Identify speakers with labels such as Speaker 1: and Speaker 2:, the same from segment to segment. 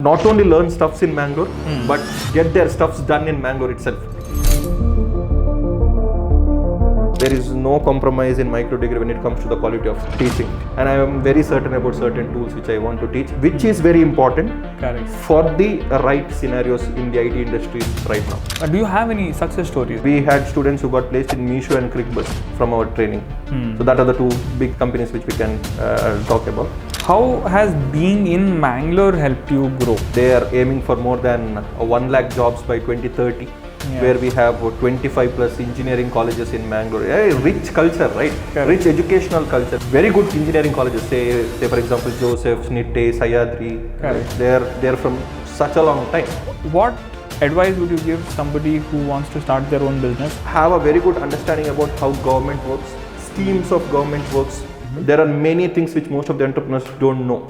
Speaker 1: Not only learn stuffs in Mangalore, but get their stuffs done in Mangalore itself. There is no compromise in MicroDegree when it comes to the quality of teaching. And I am very certain about certain tools which I want to teach, which is very important for the right scenarios in the IT industry right now.
Speaker 2: Do you have any success stories?
Speaker 1: We had students who got placed in Meesho and ClickBus from our training. So that are the two big companies which we can talk about.
Speaker 2: How has being in Mangalore helped you grow?
Speaker 1: They are aiming for more than 1 lakh jobs by 2030. Where we have 25 plus engineering colleges in Mangalore. A rich culture, right?
Speaker 2: Correct.
Speaker 1: Rich educational culture. Very good engineering colleges. Say for example, Joseph's, Nitte, Sayadri. They're from such a long time.
Speaker 2: What advice would you give somebody who wants to start their own business?
Speaker 1: Have a very good understanding about how government works, schemes of government works. There are many things which most of the entrepreneurs don't know.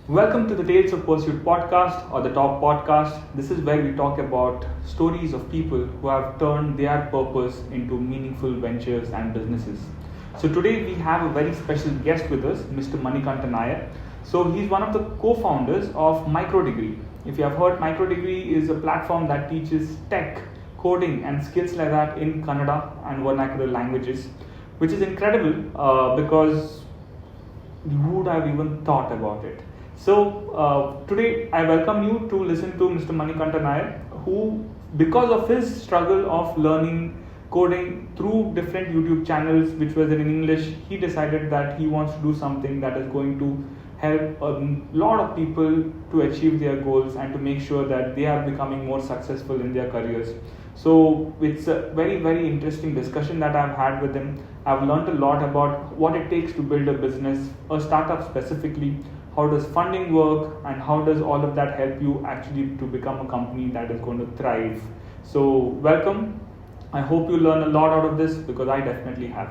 Speaker 2: Welcome to the Tales of Pursuit podcast, or the Top Podcast. This is where we talk about stories of people who have turned their purpose into meaningful ventures and businesses. So today we have a very special guest with us, Mr. Manikanta Nair. So he's one of the co-founders of MicroDegree. If you have heard, MicroDegree is a platform that teaches tech, coding and skills like that in Kannada and Vernacular languages, which is incredible because who would have even thought about it? So today I welcome you to listen to Mr. Manikanta Nair, who, because of his struggle of learning coding through different YouTube channels which was in English, he decided that he wants to do something that is going to help a lot of people to achieve their goals and to make sure that they are becoming more successful in their careers. So it's a very, very interesting discussion that I've had with him. I've learned a lot about what it takes to build a business, a startup specifically. How does funding work, and how does all of that help you actually to become a company that is going to thrive? So welcome. I hope you learn a lot out of this, because I definitely have.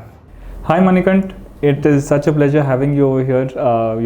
Speaker 2: Hi Manikant, it is such a pleasure having you over here. I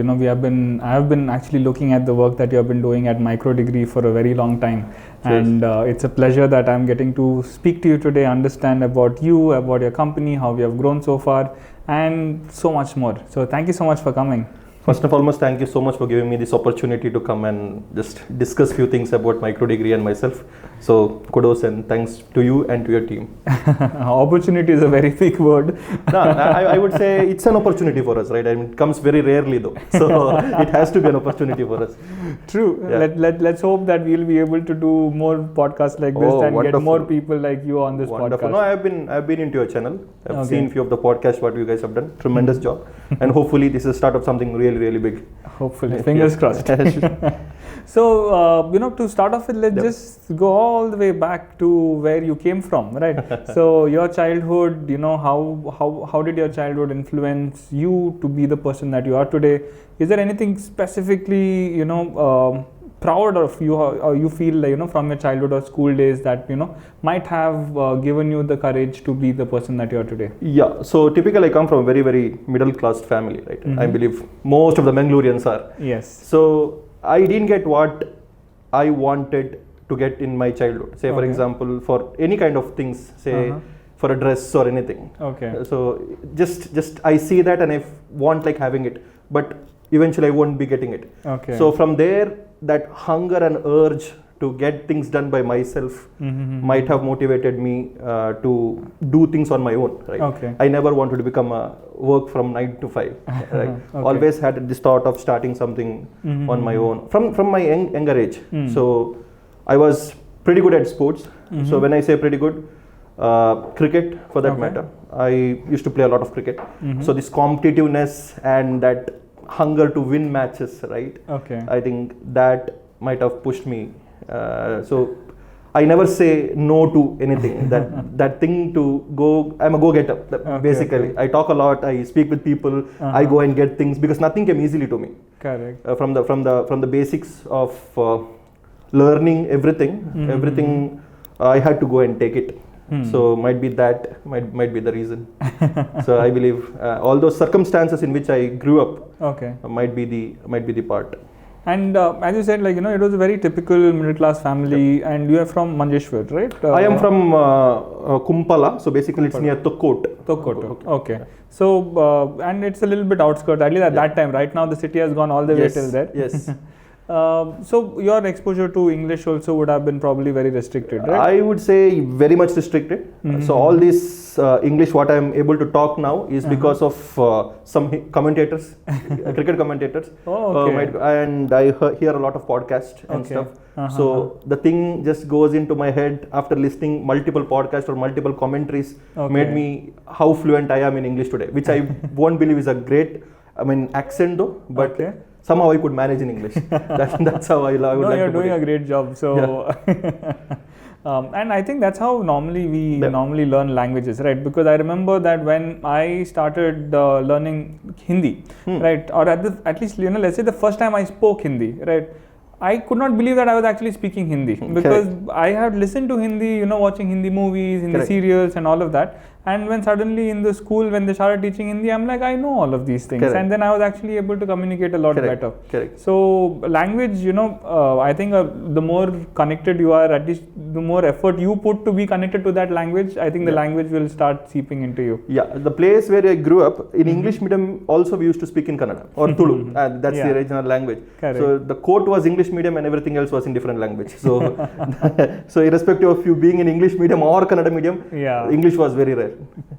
Speaker 2: have been actually looking at the work that you have been doing at MicroDegree for a very long time. And it's a pleasure that I'm getting to speak to you today, understand about you, about your company, how we have grown so far, and so much more. So thank you so much for coming.
Speaker 1: First and foremost, thank you so much for giving me this opportunity to come and just discuss few things about MicroDegree and myself. So kudos and thanks to you and to your team.
Speaker 2: Opportunity is a very big word.
Speaker 1: No, I would say it's an opportunity for us, right? I mean, it comes very rarely though. So it has to be an opportunity for us.
Speaker 2: True. Yeah. Let's hope that we'll be able to do more podcasts like this and
Speaker 1: wonderful.
Speaker 2: Get more people like you on this podcast.
Speaker 1: No, I've been into your channel. I've seen few of the podcasts what you guys have done. Tremendous job. And hopefully this is the start of something really big.
Speaker 2: Hopefully, fingers crossed. So, to start off with, let's just go all the way back to where you came from, right? So, your childhood, how did your childhood influence you to be the person that you are today? Is there anything specifically, proud of you, or you feel like, from your childhood or school days that, might have given you the courage to be the person that you are today?
Speaker 1: Yeah, so typically I come from a very, very middle class family, right? I believe most of the Mangaloreans are.
Speaker 2: Yes.
Speaker 1: So I didn't get what I wanted to get in my childhood. Say, for example, for any kind of things, say for a dress or anything.
Speaker 2: Okay.
Speaker 1: So just I see that and I want like having it, but eventually I won't be getting it.
Speaker 2: Okay.
Speaker 1: So from there, that hunger and urge to get things done by myself might have motivated me to do things on my own, right?
Speaker 2: Okay.
Speaker 1: I never wanted to become a work from 9 to 5, right? Always had this thought of starting something on my own from my younger age. So I was pretty good at sports. So when I say pretty good, cricket for that matter, I used to play a lot of cricket. So this competitiveness and that hunger to win matches, right?
Speaker 2: Okay.
Speaker 1: I think that might have pushed me. So I never say no to anything. that thing to go, I'm a go-getter. Basically, I talk a lot. I speak with people. I go and get things because nothing came easily to me.
Speaker 2: Correct.
Speaker 1: From the basics of learning everything I had to go and take it. So might be the reason. So I believe all those circumstances in which I grew up might be the part.
Speaker 3: And as you said, it was a very typical middle class family, and you are from Manjeshwar, right?
Speaker 1: I am from Kumpala, so basically it's near Tokkot.
Speaker 3: Okay. So, and it's a little bit outskirts, at least at that time. Right now, the city has gone all the way till there.
Speaker 1: Yes.
Speaker 3: So, your exposure to English also would have been probably very restricted, right?
Speaker 1: I would say very much restricted. So, all this English, what I am able to talk now is because of some commentators, cricket commentators. And I hear a lot of podcasts and stuff. So, the thing just goes into my head after listening multiple podcasts or multiple commentaries, made me how fluent I am in English today, which I won't believe is a great, accent though, but somehow I could manage in English. That's how I would like to put it.
Speaker 3: You're doing a great job. So, and I think that's how normally we normally learn languages, right? Because I remember that when I started learning Hindi, right, or at least let's say the first time I spoke Hindi, right, I could not believe that I was actually speaking Hindi, because I had listened to Hindi, watching Hindi movies, Hindi serials and all of that. And when suddenly in the school, when they started teaching Hindi, I'm like, I know all of these things. And then I was actually able to communicate a lot better. So language, I think the more connected you are, at least the more effort you put to be connected to that language, I think the language will start seeping into you.
Speaker 1: Yeah, the place where I grew up, in English medium also we used to speak in Kannada or Tulu. That's the original language. So the court was English medium and everything else was in different language. So, so irrespective of you being in English medium or Kannada medium, English was very rare.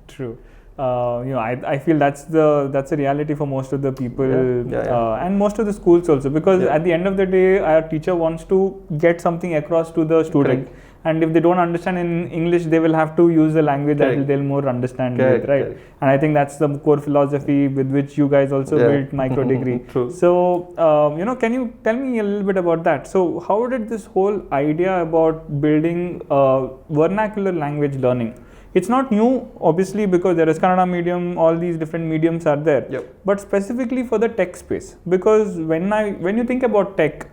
Speaker 3: True. I feel that's the reality for most of the people, and most of the schools also, because at the end of the day, our teacher wants to get something across to the student. And if they don't understand in English, they will have to use the language that they'll more understand with, right? And I think that's the core philosophy with which you guys also built MicroDegree.
Speaker 1: True.
Speaker 3: So, can you tell me a little bit about that? So, how did this whole idea about building vernacular language learning? It's not new, obviously, because there is Kannada medium, all these different mediums are there. But specifically for the tech space, because when you think about tech,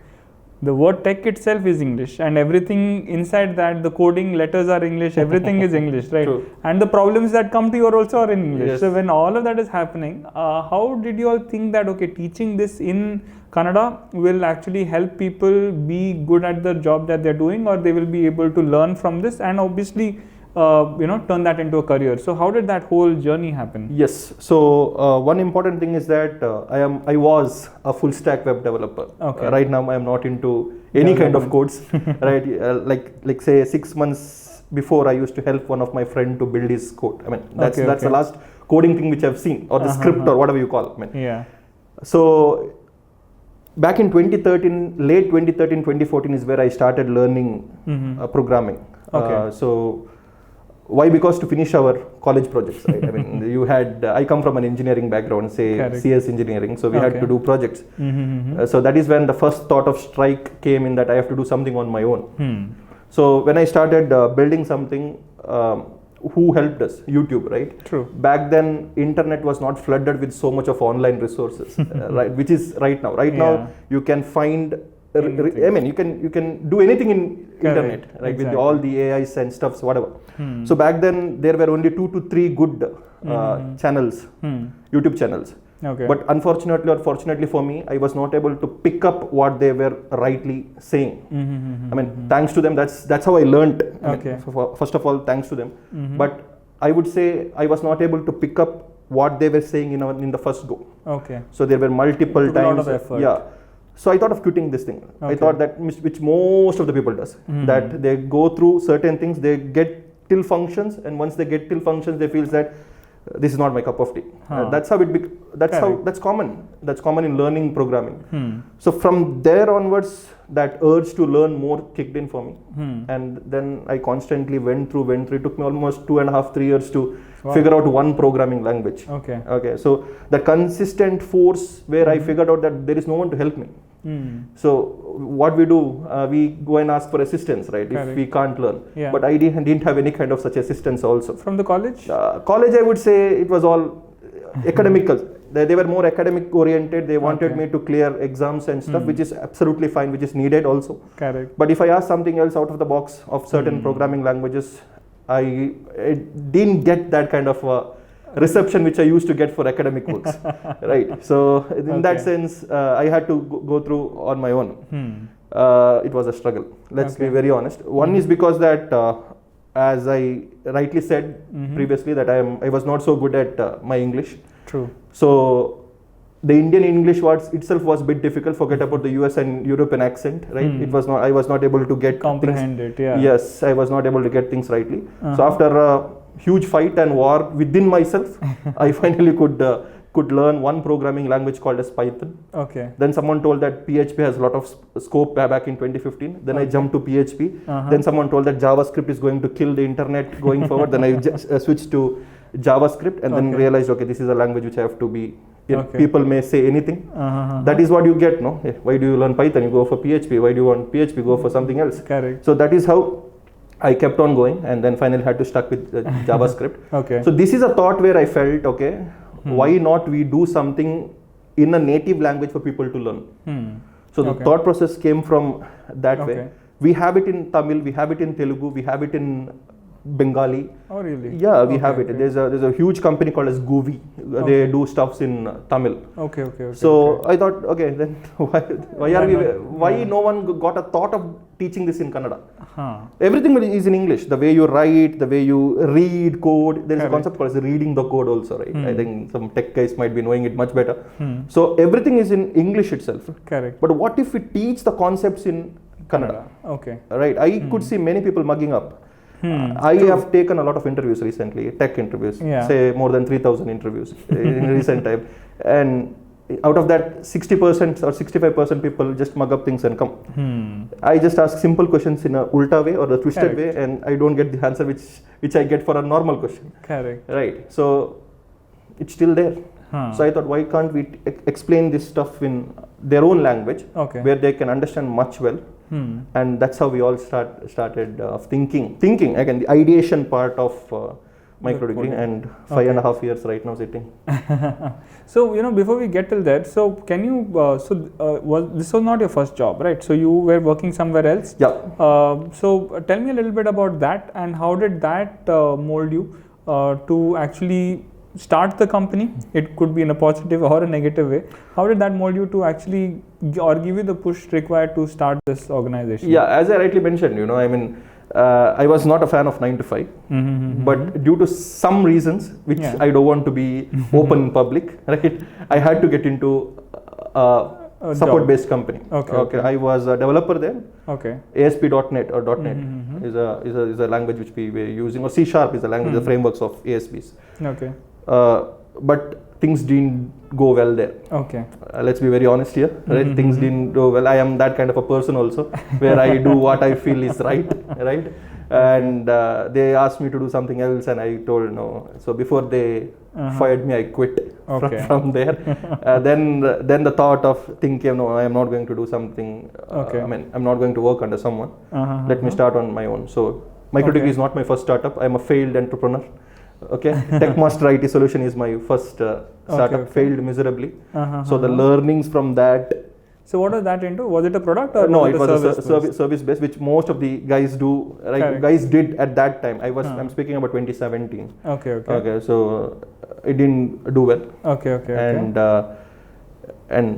Speaker 3: the word tech itself is English, and everything inside that, the coding letters are English, everything is English, right? And the problems that come to you also are in English. So when all of that is happening, how did you all think that, teaching this in Kannada will actually help people be good at the job that they're doing, or they will be able to learn from this and obviously turn that into a career? So how did that whole journey happen?
Speaker 1: Yes. So one important thing is that I was a full stack web developer. Right now I am not into any kind of codes. Right? Like say 6 months before, I used to help one of my friend to build his code. That's the last coding thing which I've seen, or the script or whatever you call it. So back in 2013, late 2013, 2014 is where I started learning programming. So why? Because to finish our college projects, right? I come from an engineering background, say CS engineering, so we had to do projects. So that is when the first thought of strike came in, that I have to do something on my own. So when I started building something, who helped us? YouTube, right?
Speaker 3: True.
Speaker 1: Back then, internet was not flooded with so much of online resources, right? Which is right now. Right now, you can find. You can do anything in internet, right? With all the AIs and stuffs, whatever. So back then there were only 2 to 3 good channels, YouTube channels. But unfortunately or fortunately for me, I was not able to pick up what they were rightly saying. Thanks to them, that's how I learned. First of all, thanks to them. But I would say I was not able to pick up what they were saying in the first go. So there were multiple times.
Speaker 3: A lot of effort.
Speaker 1: So I thought of quitting this thing. I thought that, which most of the people does, that they go through certain things, they get till functions, and once they get till functions, they feel that this is not my cup of tea. That's how that's common. That's common in learning programming. So from there onwards, that urge to learn more kicked in for me, and then I constantly went through. It took me almost 2.5-3 years to figure out one programming language. So the consistent force where I figured out that there is no one to help me. So what we do, we go and ask for assistance, right? If we can't learn. But I didn't have any kind of such assistance also.
Speaker 3: From the college?
Speaker 1: College, I would say it was all academical. They were more academic oriented. They wanted me to clear exams and stuff, which is absolutely fine, which is needed also. But if I ask something else out of the box of certain programming languages, I didn't get that kind of reception which I used to get for academic works, right? So in that sense, I had to go through on my own. It was a struggle. Let's be very honest. One is because that, as I rightly said previously, that I was not so good at my English.
Speaker 3: True.
Speaker 1: So the Indian English words itself was a bit difficult. Forget about the US and European accent, right? It was not. I was not able to get
Speaker 3: comprehend
Speaker 1: things,
Speaker 3: it. Yeah.
Speaker 1: Yes, I was not able to get things rightly. So after a huge fight and war within myself, I finally could learn one programming language called as Python.
Speaker 3: Okay.
Speaker 1: Then someone told that PHP has a lot of scope back in 2015. Then I jumped to PHP. Then someone told that JavaScript is going to kill the internet going forward. Then I just switched to JavaScript and then realized, okay, this is a language which I have to be. People may say anything. That is what you get, no? Why do you learn Python? You go for PHP. Why do you want PHP? Go for something else.
Speaker 3: Correct.
Speaker 1: So that is how I kept on going, and then finally had to stuck with JavaScript.
Speaker 3: Okay.
Speaker 1: So this is a thought where I felt, okay, why not we do something in a native language for people to learn? So the thought process came from that way. We have it in Tamil, we have it in Telugu, we have it in Bengali.
Speaker 3: Oh really?
Speaker 1: Yeah, we have it. There's a huge company called as Govi. They do stuffs in Tamil.
Speaker 3: Okay.
Speaker 1: So I thought, okay, then why no one got a thought of teaching this in Kannada? Everything is in English. The way you write, the way you read code. There is a concept called as reading the code also, right? I think some tech guys might be knowing it much better. So everything is in English itself.
Speaker 3: Correct.
Speaker 1: But what if we teach the concepts in Kannada?
Speaker 3: Okay.
Speaker 1: Right. I could see many people mugging up. I have taken a lot of interviews recently, tech interviews, say more than 3,000 interviews in recent time. And out of that, 60% or 65% people just mug up things and come. I just ask simple questions in a ulta way or the twisted way, and I don't get the answer which I get for a normal question.
Speaker 3: Correct.
Speaker 1: Right. So it's still there. So I thought, why can't we explain this stuff in their own language, where they can understand much well. And that's how we all started thinking again, the ideation part of MicroDegree, and 5.5 years right now sitting.
Speaker 3: So before we get till that, so can you this was not your first job, right? So you were working somewhere else.
Speaker 1: Yeah.
Speaker 3: So tell me a little bit about that, and how did that mold you to actually start the company? It could be in a positive or a negative way. How did that mold you to actually, or give you the push required to start this organization?
Speaker 1: Yeah, as I rightly mentioned, I mean, I was not a fan of 9 to 5, but due to some reasons which I don't want to be open in public, right? I had to get into a support-based company. Okay. I was a developer there.
Speaker 3: Okay.
Speaker 1: ASP.NET or .NET is a language which we were using, or C# is a language, the frameworks of ASPs.
Speaker 3: Okay.
Speaker 1: But things didn't go well there.
Speaker 3: Okay.
Speaker 1: Let's be very honest here, right? Things didn't go well. I am that kind of a person also, where I do what I feel is right? And they asked me to do something else, and I told no. So before they fired me, I quit from there. Then the thought of thinking, no, I am not going to do something. I mean, I'm not going to work under someone. Let me start on my own. So MicroDegree is not my first startup. I'm a failed entrepreneur. Okay, TechMaster IT Solution is my first startup. Failed miserably. So the learnings from that.
Speaker 3: So what was that into? Was it a product or
Speaker 1: no? It was a service based, which most of the guys do. Right, guys did at that time. I'm speaking about 2017. Okay. So it didn't do well.
Speaker 3: Okay.
Speaker 1: And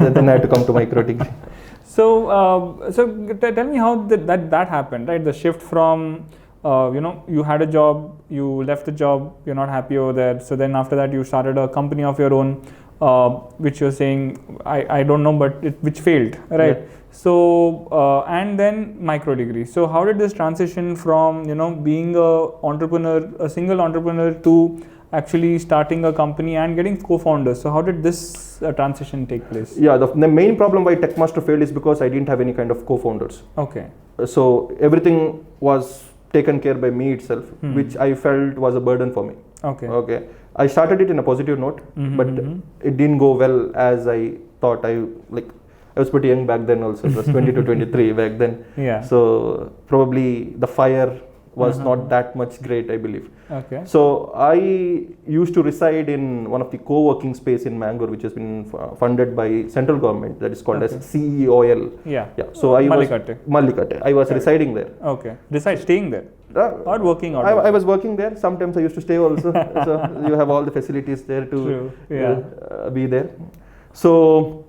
Speaker 1: then I had to come to MicroDegree.
Speaker 3: So tell me how that happened, right? The shift from you had a job, you left the job, you're not happy over there. So then after that, you started a company of your own, which you're saying, I don't know, but which failed, right? Yeah. So, and then MicroDegree. So how did this transition from, being a single entrepreneur to actually starting a company and getting co-founders? So how did this transition take place?
Speaker 1: Yeah, the main problem why TechMaster failed is because I didn't have any kind of co-founders.
Speaker 3: Okay.
Speaker 1: So everything was taken care by me itself, which I felt was a burden for me. Okay. I started it in a positive note, but it didn't go well as I thought. I was pretty young back then also. It was 20 to 23 back then.
Speaker 3: Yeah.
Speaker 1: So probably the fire was not that much great, I believe.
Speaker 3: Okay.
Speaker 1: So I used to reside in one of the co-working space in Mangalore, which has been funded by central government, that is called as CEOL.
Speaker 3: Yeah.
Speaker 1: So I
Speaker 3: Manikante.
Speaker 1: was Malikate. I was residing there.
Speaker 3: Okay. Staying there or working out?
Speaker 1: I was working there. Sometimes I used to stay also. So you have all the facilities there to be there. So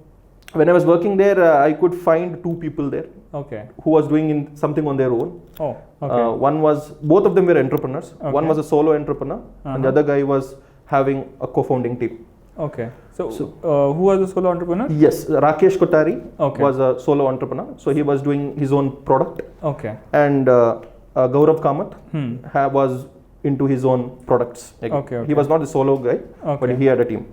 Speaker 1: when I was working there, I could find two people there.
Speaker 3: Okay.
Speaker 1: Who was doing something on their own.
Speaker 3: Oh, okay.
Speaker 1: Both of them were entrepreneurs.
Speaker 3: Okay.
Speaker 1: One was a solo entrepreneur, and the other guy was having a co-founding team.
Speaker 3: Okay. So who was the solo entrepreneur?
Speaker 1: Yes, Rakesh Kothari was a solo entrepreneur. So he was doing his own product.
Speaker 3: Okay.
Speaker 1: And Gaurav Kamath was into his own products.
Speaker 3: Okay.
Speaker 1: He was not a solo guy, but he had a team.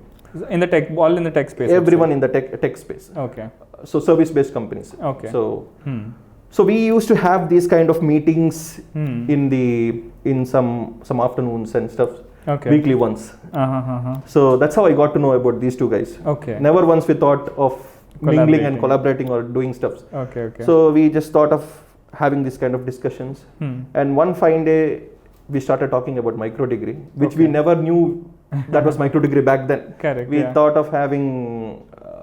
Speaker 3: In the tech, all in the tech space.
Speaker 1: Everyone in the tech space.
Speaker 3: Okay.
Speaker 1: So service-based companies.
Speaker 3: Okay.
Speaker 1: So we used to have these kind of meetings in some afternoons and stuff.
Speaker 3: Okay.
Speaker 1: Weekly once. So that's how I got to know about these two guys.
Speaker 3: Okay.
Speaker 1: Never once we thought of mingling and collaborating or doing stuff.
Speaker 3: Okay.
Speaker 1: So we just thought of having this kind of discussions. And one fine day we started talking about MicroDegree, which we never knew that was MicroDegree back then.
Speaker 3: Correct.
Speaker 1: We thought of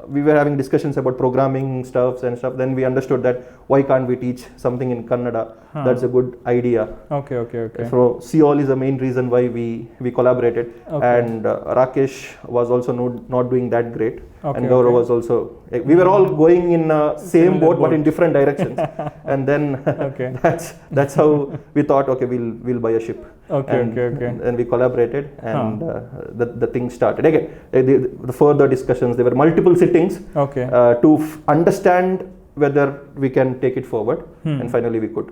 Speaker 1: we were having discussions about programming stuff and stuff. Then we understood that why can't we teach something in Kannada? That's a good idea.
Speaker 3: Okay.
Speaker 1: So COL is the main reason why we collaborated. And Rakesh was also not doing that great. And Gaurav was also. We were all going in same boat but in different directions. And then that's how we thought, okay, we'll buy a ship. And we collaborated, and the thing started. Again, the further discussions, there were multiple sittings to understand whether we can take it forward, and finally we could.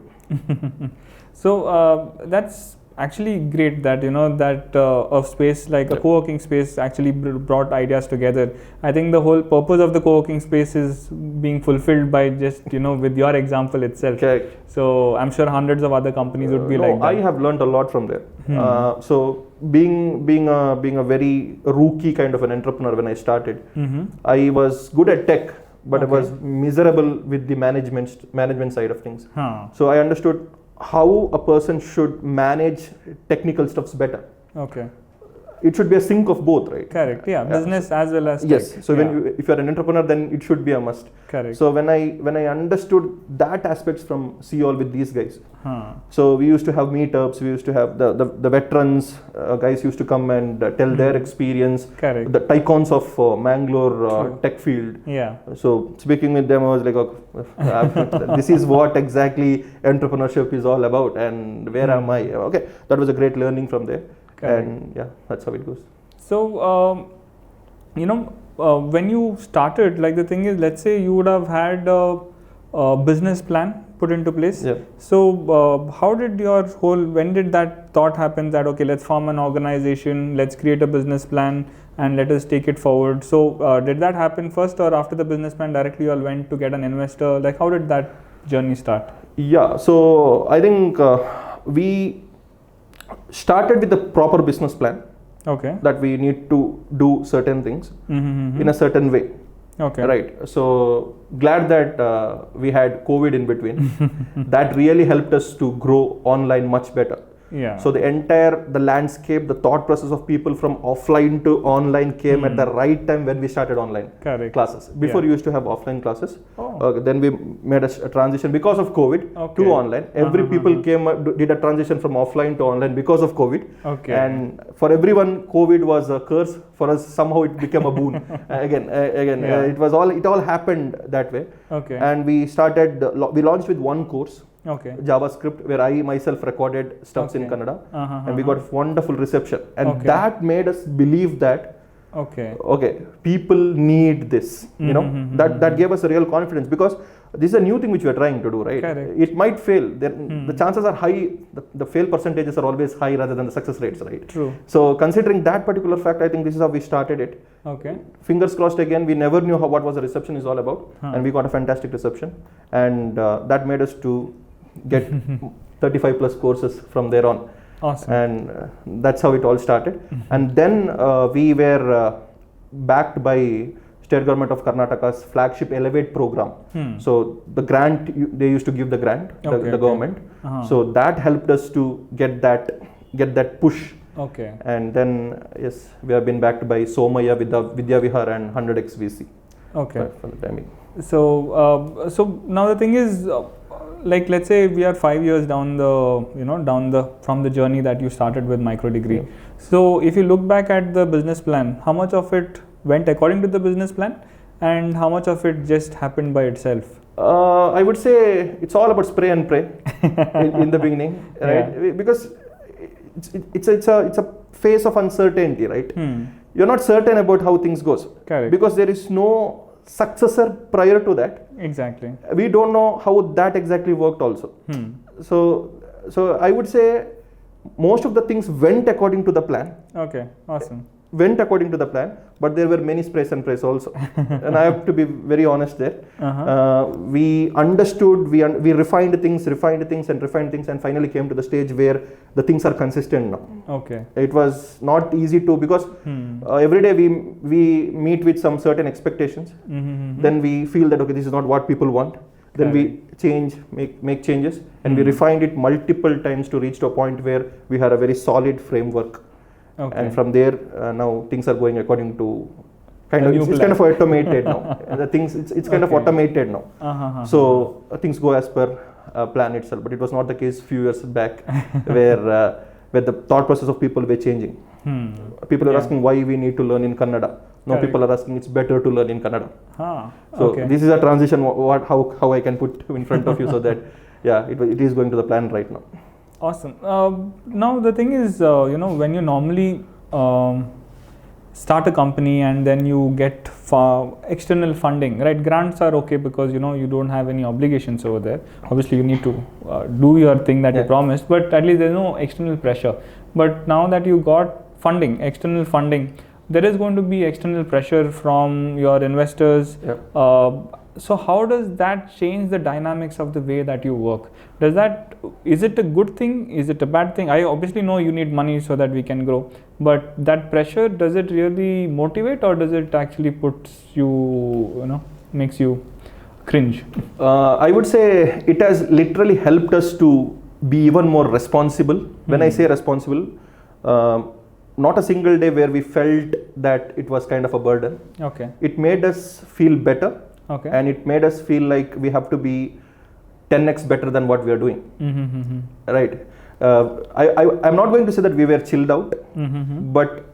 Speaker 3: So that's actually great that that a space like a co-working space actually brought ideas together. I think the whole purpose of the co-working space is being fulfilled by just with your example itself.
Speaker 1: Correct.
Speaker 3: So I'm sure hundreds of other companies would be like that.
Speaker 1: I have learned a lot from there. So being a very rookie kind of an entrepreneur when I started, I was good at tech, but I was miserable with the management side of things. So I understood how a person should manage technical stuffs better.
Speaker 3: Okay.
Speaker 1: It should be a sync of both, right?
Speaker 3: Correct. Yeah. Business as well as tech.
Speaker 1: Yes. So if you're an entrepreneur, then it should be a must.
Speaker 3: Correct.
Speaker 1: So when I understood that aspects from COL with these guys, so we used to have meetups. We used to have the veterans guys used to come and tell their experience.
Speaker 3: Correct.
Speaker 1: The tycoons of Mangalore tech field.
Speaker 3: Yeah.
Speaker 1: So speaking with them, I was like, okay, this is what exactly entrepreneurship is all about, and where am I? Okay, that was a great learning from there.
Speaker 3: Correct.
Speaker 1: And that's how it goes.
Speaker 3: So when you started, like the thing is, let's say you would have had a business plan put into place.
Speaker 1: Yeah.
Speaker 3: So how did when did that thought happen that, okay, let's form an organization, let's create a business plan and let us take it forward? So did that happen first, or after the business plan directly you all went to get an investor? Like how did that journey start?
Speaker 1: Yeah, so I think we started with the proper business plan.
Speaker 3: Okay.
Speaker 1: That we need to do certain things in a certain way.
Speaker 3: Okay.
Speaker 1: Right. So glad that we had COVID in between. That really helped us to grow online much better.
Speaker 3: Yeah.
Speaker 1: So the landscape, the thought process of people from offline to online came at the right time when we started online classes. Before we used to have offline classes. Then we made a transition because of COVID to online. Every people did a transition from offline to online because of COVID.
Speaker 3: Okay.
Speaker 1: And for everyone, COVID was a curse. For us, somehow it became a boon. It all happened that way.
Speaker 3: Okay.
Speaker 1: And we launched with one course.
Speaker 3: Okay.
Speaker 1: JavaScript, where I myself recorded stuffs in Kannada, and we got wonderful reception, and that made us believe that people need this. That gave us a real confidence, because this is a new thing which we are trying to do, right?
Speaker 3: Correct.
Speaker 1: It might fail. The chances are high. The fail percentages are always high rather than the success rates, right?
Speaker 3: True.
Speaker 1: So considering that particular fact, I think this is how we started it.
Speaker 3: Okay.
Speaker 1: Fingers crossed again. We never knew what was the reception is all about, and we got a fantastic reception, and that made us to get 35 plus courses from there on.
Speaker 3: Awesome.
Speaker 1: And that's how it all started. And then we were backed by State Government of Karnataka's flagship Elevate program. So the grant, they used to give the grant, the government. So that helped us to get that push.
Speaker 3: Okay.
Speaker 1: And then, yes, we have been backed by Somaya Vidya Vihar and 100x VC.
Speaker 3: Okay.
Speaker 1: For the timing.
Speaker 3: So, so now the thing is, like, let's say we are 5 years down from the journey that you started with MicroDegree.
Speaker 1: Yeah.
Speaker 3: So if you look back at the business plan, how much of it went according to the business plan, and how much of it just happened by itself?
Speaker 1: I would say it's all about spray and pray in the beginning, right?
Speaker 3: Yeah.
Speaker 1: Because it's a phase of uncertainty, right? You're not certain about how things goes.
Speaker 3: Correct.
Speaker 1: Because there is no successor prior to that.
Speaker 3: Exactly.
Speaker 1: We don't know how that exactly worked also. So I would say most of the things went according to the plan.
Speaker 3: Okay, awesome.
Speaker 1: Went according to the plan, but there were many sprays and prays also. And I have to be very honest there. We understood, we refined things, and finally came to the stage where the things are consistent now.
Speaker 3: Okay.
Speaker 1: It was not easy to, because every day we meet with some certain expectations. Then we feel that, okay, this is not what people want. Then we change, make changes, and we refined it multiple times to reach to a point where we had a very solid framework. Okay. And from there, now things are going according to it's kind of automated now. The things it's kind of automated now. So things go as per plan itself. But it was not the case few years back, where the thought process of people were changing. People are asking why we need to learn in Kannada. Now people are asking it's better to learn in Kannada. So this is a transition. How I can put in front of you so that it is going to the plan right now.
Speaker 3: Awesome. Now the thing is, when you normally start a company and then you get external funding, right? Grants are okay because you don't have any obligations over there. Obviously, you need to do your thing that you promised, but at least there's no external pressure. But now that you got funding, external funding, there is going to be external pressure from your investors. So how does that change the dynamics of the way that you work? Is it a good thing? Is it a bad thing? I obviously know you need money so that we can grow, but that pressure, does it really motivate, or does it actually makes you cringe?
Speaker 1: I would say it has literally helped us to be even more responsible. When I say responsible, not a single day where we felt that it was kind of a burden.
Speaker 3: Okay.
Speaker 1: It made us feel better.
Speaker 3: Okay.
Speaker 1: And it made us feel like we have to be 10x better than what we are doing. Right. I'm not going to say that we were chilled out, but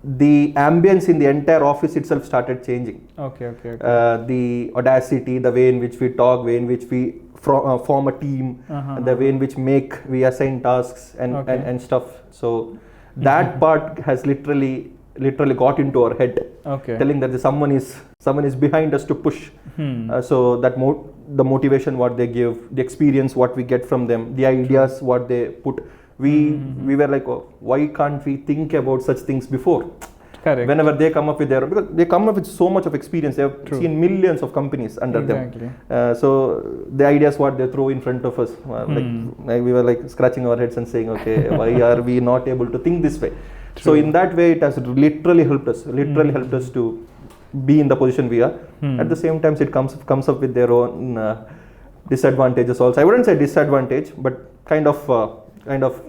Speaker 1: the ambience in the entire office itself started changing.
Speaker 3: Okay.
Speaker 1: The audacity, the way in which we talk, way in which we form a team, and the way in which we assign tasks and stuff. So that part has literally got into our head, telling that someone is behind us to push. So that the motivation what they give, the experience what we get from them, the ideas what they put, we were like, oh, why can't we think about such things before?
Speaker 3: Correct.
Speaker 1: Whenever they come up with because they come up with so much of experience, they have seen millions of companies under them. So the ideas what they throw in front of us, like we were like scratching our heads and saying, okay, why are we not able to think this way? So in that way, it has literally helped us. Helped us to be in the position we are. At the same time, it comes up with their own disadvantages also. I wouldn't say disadvantage, but kind of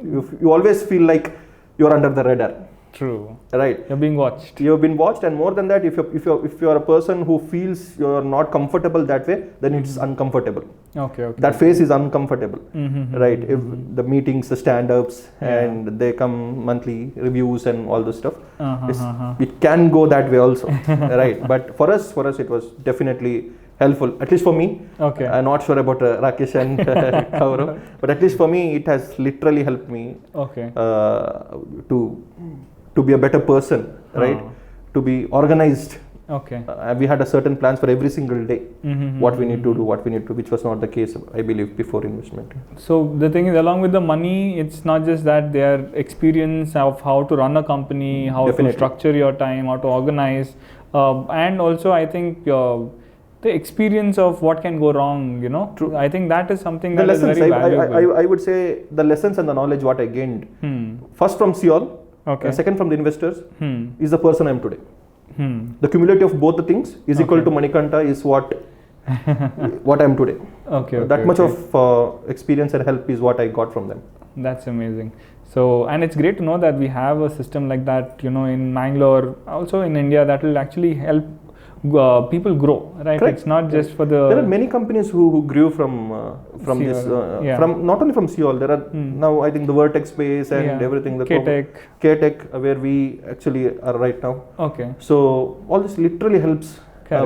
Speaker 1: you always feel like you're under the radar.
Speaker 3: True.
Speaker 1: Right.
Speaker 3: You're being watched.
Speaker 1: You've been watched, and more than that, if you're a person who feels you're not comfortable that way, then it's uncomfortable. Okay. That phase is uncomfortable. Right. If the meetings, the stand-ups, and they come monthly reviews and all this stuff, it can go that way also. Right. But for us, it was definitely helpful. At least for me. Okay. I'm not sure about Rakesh and Kaurav, but at least for me, it has literally helped me. Okay. To be a better person, right? To be organized. Okay. We had a certain plans for every single day. What we need to do, which was not the case, I believe, before investment.
Speaker 3: So the thing is, along with the money, it's not just that their experience of how to run a company, how to structure your time, how to organize, and also I think the experience of what can go wrong, True. I think that is something that is very valuable.
Speaker 1: I would say the lessons and the knowledge what I gained, first from Seoul, second from the investors, is the person I am today. The cumulative of both the things is equal to Manikanta is what I am today. That much of experience and help is what I got from them.
Speaker 3: That's amazing. So, and it's great to know that we have a system like that, in Mangalore, also in India, that will actually help people grow, right?
Speaker 1: Correct.
Speaker 3: It's not just for the...
Speaker 1: There are many companies who grew from this, from not only from Seoul. There are now, I think, the Vertex space and everything. The K-Tech, where we actually are right now.
Speaker 3: Okay.
Speaker 1: So all this literally helps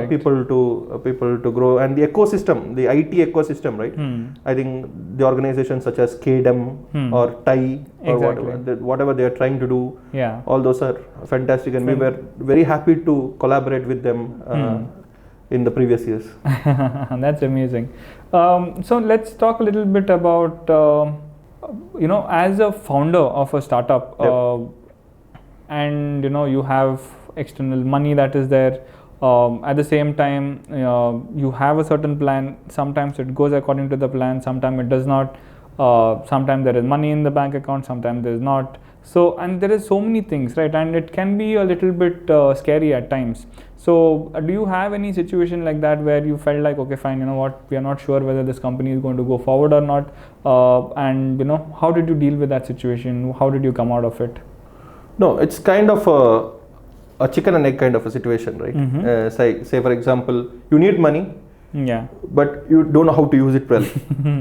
Speaker 1: people to grow, and the ecosystem, the IT ecosystem, right? I think the organizations such as KDEM or TAI or whatever they are trying to do, all those are fantastic, and we were very happy to collaborate with them in the previous years.
Speaker 3: That's amazing. So let's talk a little bit about as a founder of a startup, and you have external money that is there. At the same time, you have a certain plan. Sometimes it goes according to the plan, sometimes it does not. Sometimes there is money in the bank account, sometimes there is not. So, and there is so many things, right? And it can be a little bit scary at times. So, do you have any situation like that where you felt like, okay, fine, we are not sure whether this company is going to go forward or not? And how did you deal with that situation? How did you come out of it?
Speaker 1: No, it's kind of a chicken and egg kind of a situation, right? Say for example, you need money, but you don't know how to use it well.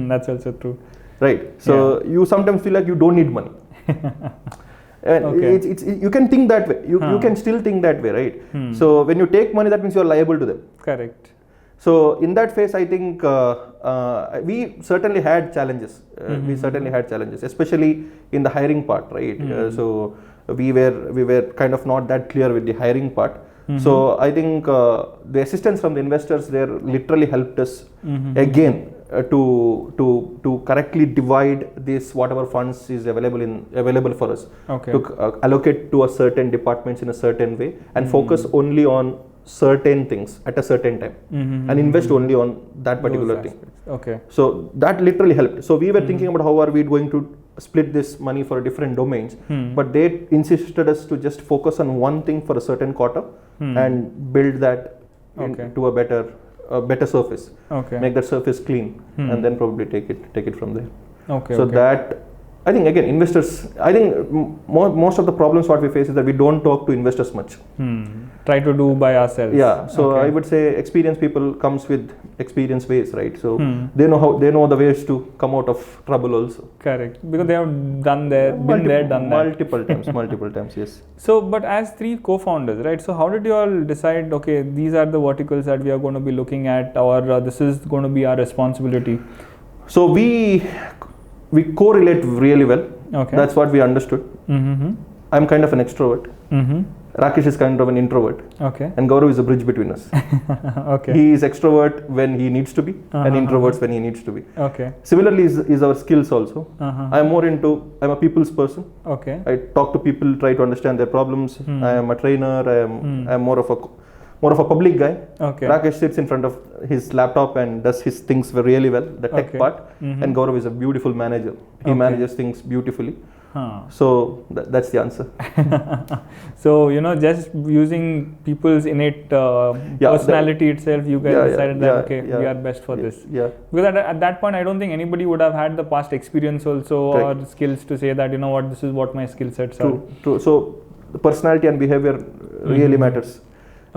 Speaker 3: That's also true,
Speaker 1: right? So you sometimes feel like you don't need money. And you can think that way. You can still think that way, right? So when you take money, that means you are liable to them.
Speaker 3: Correct.
Speaker 1: So in that phase, I think we certainly had challenges. We certainly had challenges, especially in the hiring part, right? So we were kind of not that clear with the hiring part. So I think the assistance from the investors there literally helped us again to correctly divide this whatever funds is available for us to allocate to a certain departments in a certain way and focus only on certain things at a certain time and invest only on that particular thing. So that literally helped. So we were thinking about how are we going to split this money for different domains, but they insisted us to just focus on one thing for a certain quarter and build that into a better surface. Make that surface clean and then probably take it from there. That, I think, again, investors, I think most of the problems what we face is that we don't talk to investors much.
Speaker 3: Try to do by ourselves.
Speaker 1: So I would say experienced people comes with experienced ways, right? So they know the ways to come out of trouble also.
Speaker 3: Correct, because they have done that
Speaker 1: multiple times, yes.
Speaker 3: So, but as 3 co-founders, right? So how did you all decide, okay, these are the verticals that we are going to be looking at, or this is going to be our responsibility?
Speaker 1: So we correlate really well. That's what we understood. I'm kind of an extrovert. Rakesh is kind of an introvert. And Gaurav is a bridge between us. He is extrovert when he needs to be and introverts when he needs to be. Similarly is our skills also. I'm a people's person. I talk to people, try to understand their problems. I am a trainer. I am more of a public guy. Rakesh sits in front of his laptop and does his things really well, the tech part. And Gaurav is a beautiful manager. He manages things beautifully. So that's the answer.
Speaker 3: So just using people's innate personality itself, you guys decided that we are best for this. Because at that point, I don't think anybody would have had the past experience also or skills to say that this is what my skill sets are.
Speaker 1: True. So the personality and behavior really matters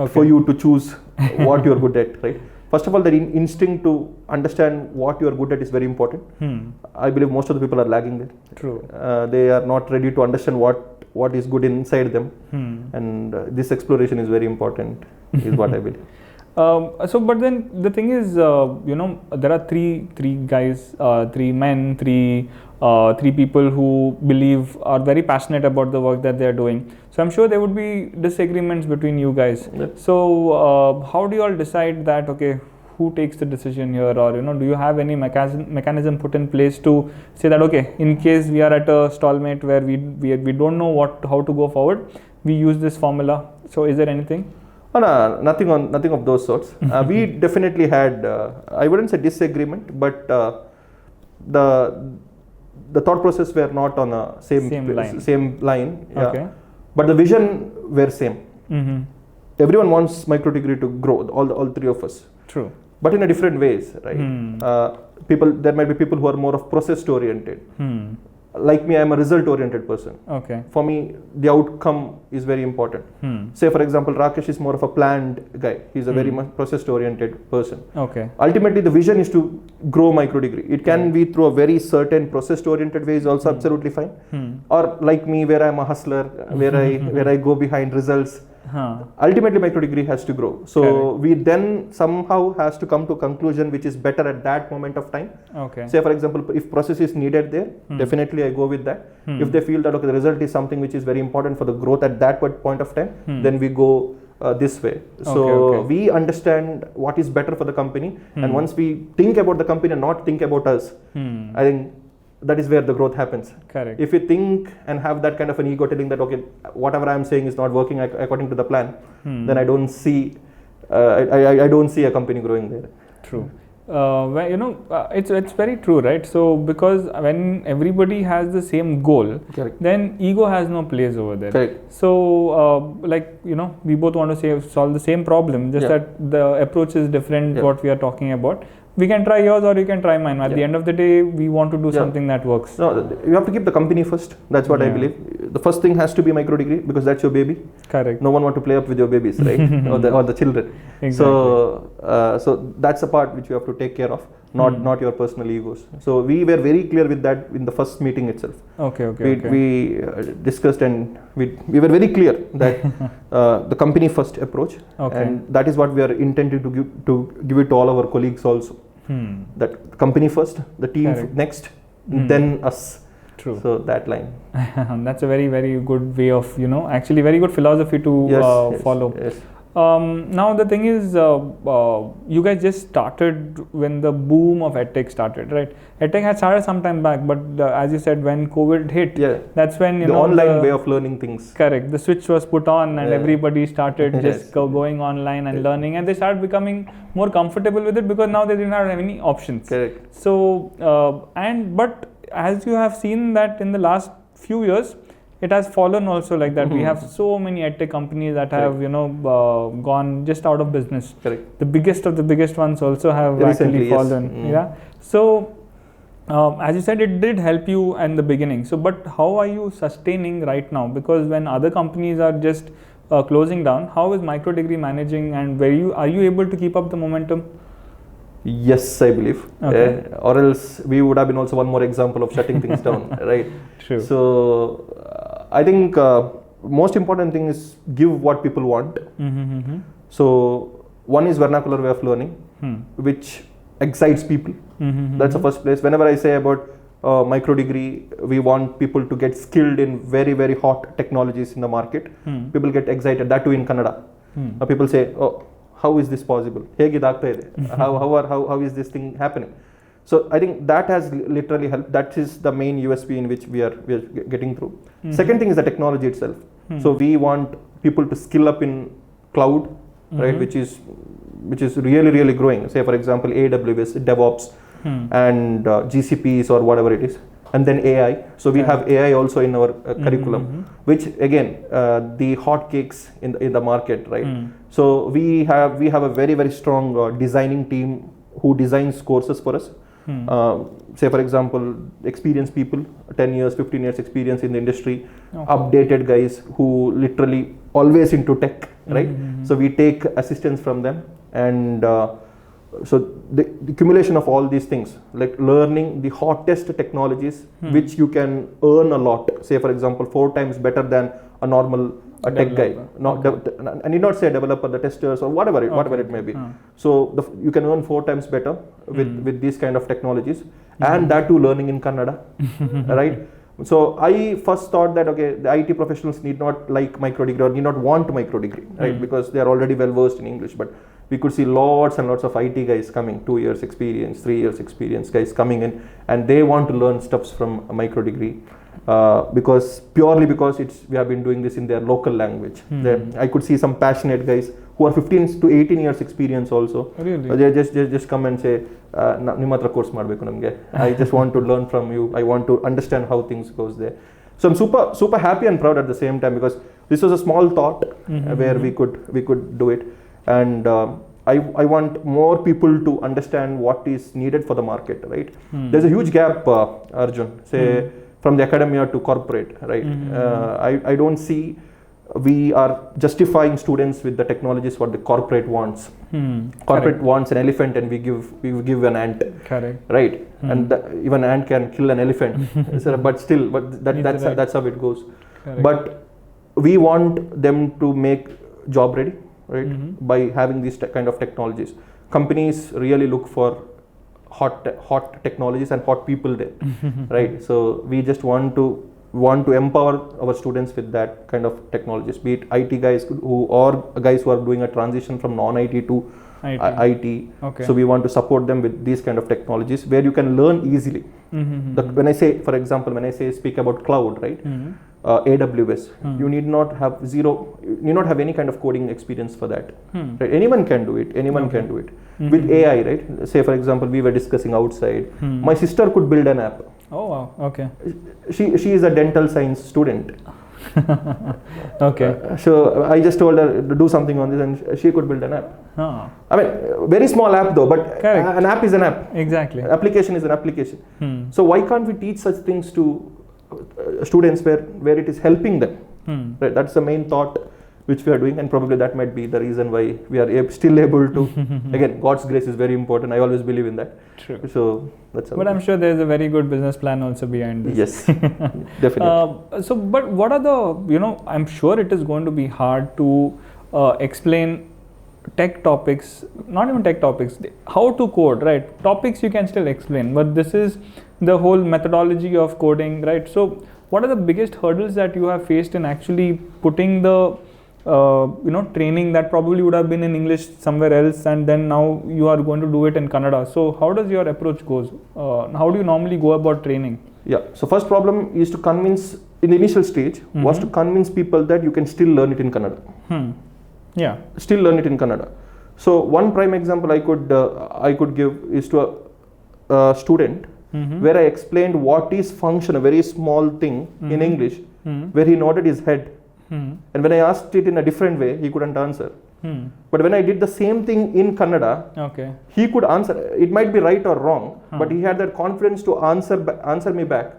Speaker 1: for you to choose what you're good at, right? First of all, the instinct to understand what you are good at is very important. I believe most of the people are lagging there.
Speaker 3: True.
Speaker 1: They are not ready to understand what is good inside them, and this exploration is very important, is what I believe.
Speaker 3: But then the thing is, there are three guys, 3 men, three people who believe are very passionate about the work that they are doing. So I'm sure there would be disagreements between you guys. So how do you all decide that, okay, who takes the decision here, or do you have any mechanism put in place to say that, okay, in case we are at a stalemate where we don't know how to go forward, we use this formula. So is there anything?
Speaker 1: No, nothing of those sorts. We definitely had, I wouldn't say disagreement, but the thought process were not on a same line. But the vision were same. everyone wants MicroDegree to grow, all three of us.
Speaker 3: True.
Speaker 1: But in a different ways, right? There might be people who are more of process oriented. Like me, I'm a result oriented person.
Speaker 3: Okay.
Speaker 1: For me, the outcome is very important. Say, for example, Rakesh is more of a planned guy. He's a very much process oriented person.
Speaker 3: Okay.
Speaker 1: Ultimately, the vision is to grow MicroDegree. It can be through a very certain process oriented way, is also absolutely fine. Or like me, where I'm a hustler, where I go behind results. Ultimately, MicroDegree has to grow. So we then somehow has to come to a conclusion which is better at that moment of time.
Speaker 3: Okay.
Speaker 1: Say, for example, if process is needed there, definitely I go with that. If they feel that okay, the result is something which is very important for the growth at that point of time, then we go this way. So we understand what is better for the company, and once we think about the company and not think about us, I think that is where the growth happens.
Speaker 3: Correct.
Speaker 1: If you think and have that kind of an ego telling that okay, whatever I am saying is not working according to the plan, then I don't see I don't see a company growing there.
Speaker 3: True. It's very true, right? So because when everybody has the same goal, then ego has no place over there.
Speaker 1: Correct.
Speaker 3: So we both want to solve the same problem, just that the approach is different. What we are talking about. We can try yours or you can try mine. At the end of the day, we want to do something that works.
Speaker 1: No, you have to keep the company first. That's what I believe. The first thing has to be MicroDegree because that's your baby.
Speaker 3: Correct.
Speaker 1: No one want to play up with your babies, right? or the children.
Speaker 3: Exactly.
Speaker 1: So that's a part which you have to take care of, not your personal egos. So we were very clear with that in the first meeting itself. We discussed and we were very clear that the company first approach, and that is what we are intending to give it to all our colleagues also. That company first, the team next, then us.
Speaker 3: True.
Speaker 1: So that line.
Speaker 3: That's a very, very good way of, actually very good philosophy to follow.
Speaker 1: Yes.
Speaker 3: Now the thing is, you guys just started when the boom of EdTech started, right? EdTech had started some time back, but as you said, when COVID hit, that's when
Speaker 1: the online way of learning things.
Speaker 3: Correct. The switch was put on, and everybody started just going online and learning, and they started becoming more comfortable with it because now they did not have any options.
Speaker 1: Correct.
Speaker 3: So, but as you have seen that in the last few years, it has fallen also like that. We have so many EdTech companies that have, gone just out of business.
Speaker 1: Correct.
Speaker 3: The biggest of the biggest ones also have actually fallen. Yeah. So, as you said, it did help you in the beginning. So, but how are you sustaining right now? Because when other companies are just closing down, how is MicroDegree managing, and are you able to keep up the momentum?
Speaker 1: Yes, I believe. Or else we would have been also one more example of shutting things down, right?
Speaker 3: True.
Speaker 1: So I think most important thing is give what people want. So one is vernacular way of learning, which excites people. That's the first place. Whenever I say about MicroDegree, we want people to get skilled in very, very hot technologies in the market. People get excited, that too in Kannada. People say, oh, how is this possible? How is this thing happening? So I think that has literally helped. That is the main USP in which we are getting through. Second thing is the technology itself. So we want people to skill up in cloud, right? Which is really, really growing. Say for example, AWS, DevOps, and GCPs or whatever it is. And then AI. So we have AI also in our curriculum, which again, the hotcakes in the market, right? So we have a very, very strong designing team who designs courses for us. Say for example, experienced people, 10 years, 15 years experience in the industry, updated guys who literally always into tech, right? So we take assistance from them, and so the accumulation of all these things, like learning the hottest technologies, which you can earn a lot. Say for example, 4 times better than a normal tech guy. I need not say developer, the testers or whatever it may be. So you can earn 4 times better with these kind of technologies, and that too learning in Kannada, right? So I first thought that okay, the IT professionals need not like MicroDegree or need not want MicroDegree, right? Because they are already well versed in English. But we could see lots and lots of IT guys coming, 2 years experience, 3 years experience guys coming in, and they want to learn stuffs from MicroDegree. Because we have been doing this in their local language. I could see some passionate guys who are 15 to 18 years experience also.
Speaker 3: Really?
Speaker 1: They just come and say, "Nimatra course madbeku namge. I just want to learn from you. I want to understand how things goes there." So I'm super happy and proud at the same time, because this was a small thought where we could do it, and I want more people to understand what is needed for the market, right? There's a huge gap, Arjun, say from the academia to corporate, right? I don't see we are justifying students with the technologies what the corporate wants. Corporate wants an elephant and we give an ant.
Speaker 3: Correct.
Speaker 1: Right. And even an ant can kill an elephant. But still, that's how it goes.
Speaker 3: Correct.
Speaker 1: But we want them to make job ready, right? By having these kind of technologies. Companies really look for hot technologies and hot people there, right? So we just want to empower our students with that kind of technologies, be it IT guys or guys who are doing a transition from non-IT to IT.
Speaker 3: Okay.
Speaker 1: So we want to support them with these kind of technologies where you can learn easily. When I say, for example, speak about cloud, right? AWS, you need not have any kind of coding experience for that. Right? Anyone can do it. Can do it. With AI, right? Say, for example, we were discussing outside. My sister could build an app.
Speaker 3: Oh wow, okay.
Speaker 1: She is a dental science student.
Speaker 3: Okay.
Speaker 1: So I just told her to do something on this and she could build an app.
Speaker 3: Oh.
Speaker 1: I mean, very small app though, but an app is an app.
Speaker 3: Exactly.
Speaker 1: Application is an application. So why can't we teach such things to students where it is helping them? Right? That's the main thought which we are doing, and probably that might be the reason why we are still able to. Again, God's grace is very important. I always believe in that.
Speaker 3: True.
Speaker 1: So that's.
Speaker 3: But I'm sure there's a very good business plan also behind this.
Speaker 1: Yes, definitely.
Speaker 3: So, but what are the I'm sure it is going to be hard to explain tech topics, not even tech topics, how to code, right? Topics you can still explain, but this is the whole methodology of coding, right? So, what are the biggest hurdles that you have faced in actually putting the training that probably would have been in English somewhere else, and then now you are going to do it in Kannada? So how does your approach goes? How do you normally go about training?
Speaker 1: Yeah. So first problem is to convince, in the initial stage, was to convince people that you can still learn it in Kannada.
Speaker 3: Yeah.
Speaker 1: Still learn it in Kannada. So one prime example I could give is to a student where I explained what is function, a very small thing in English, where he nodded his head. And when I asked it in a different way, he couldn't answer. But when I did the same thing in Kannada, he could answer. It might be right or wrong, but he had that confidence to answer me back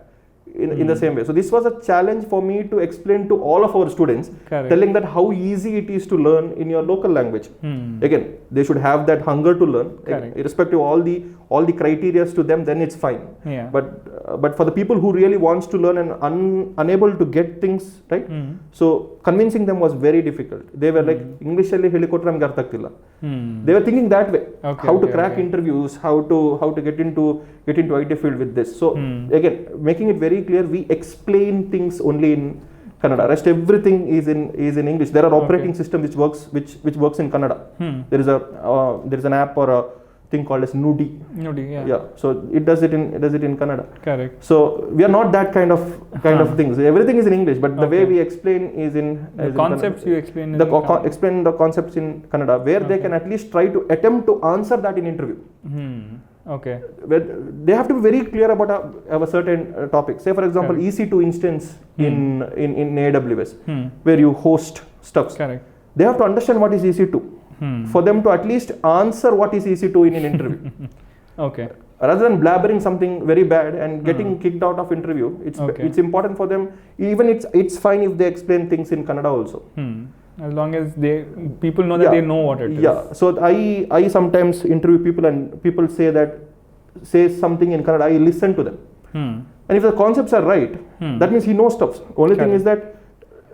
Speaker 1: in the same way. So this was a challenge for me to explain to all of our students, telling that how easy it is to learn in your local language. Again, they should have that hunger to learn, irrespective of all the criteria to them. Then it's fine. But for the people who really wants to learn and unable to get things right, so convincing them was very difficult. They were like English alli helikottre namge artha agtilla. They were thinking that way, how to crack interviews, how to get into IT field with this. So again, making it very clear, we explain things only in Kannada. Rest everything is in English. There are operating system which works in Kannada. There is an app or a thing called as Nudi. Yeah. So it does it in Kannada.
Speaker 3: Correct.
Speaker 1: So we are not that kind of things. Everything is in English, but the way we explain is in
Speaker 3: the concepts you explain.
Speaker 1: Explain the concepts in Kannada, where they can at least try to attempt to answer that in interview.
Speaker 3: Okay.
Speaker 1: Where they have to be very clear about a certain topic. Say for example, EC2 instance in AWS, where you host stuff.
Speaker 3: Correct.
Speaker 1: They have to understand what is EC2. For them to at least answer what is EC2 in an interview.
Speaker 3: Okay.
Speaker 1: Rather than blabbering something very bad and getting kicked out of interview, it's important for them. Even it's fine if they explain things in Kannada also.
Speaker 3: As long as people know that they know what it is.
Speaker 1: Yeah. So I sometimes interview people and people say something in Kannada. I listen to them. And if the concepts are right, that means he knows stuff. Only thing is that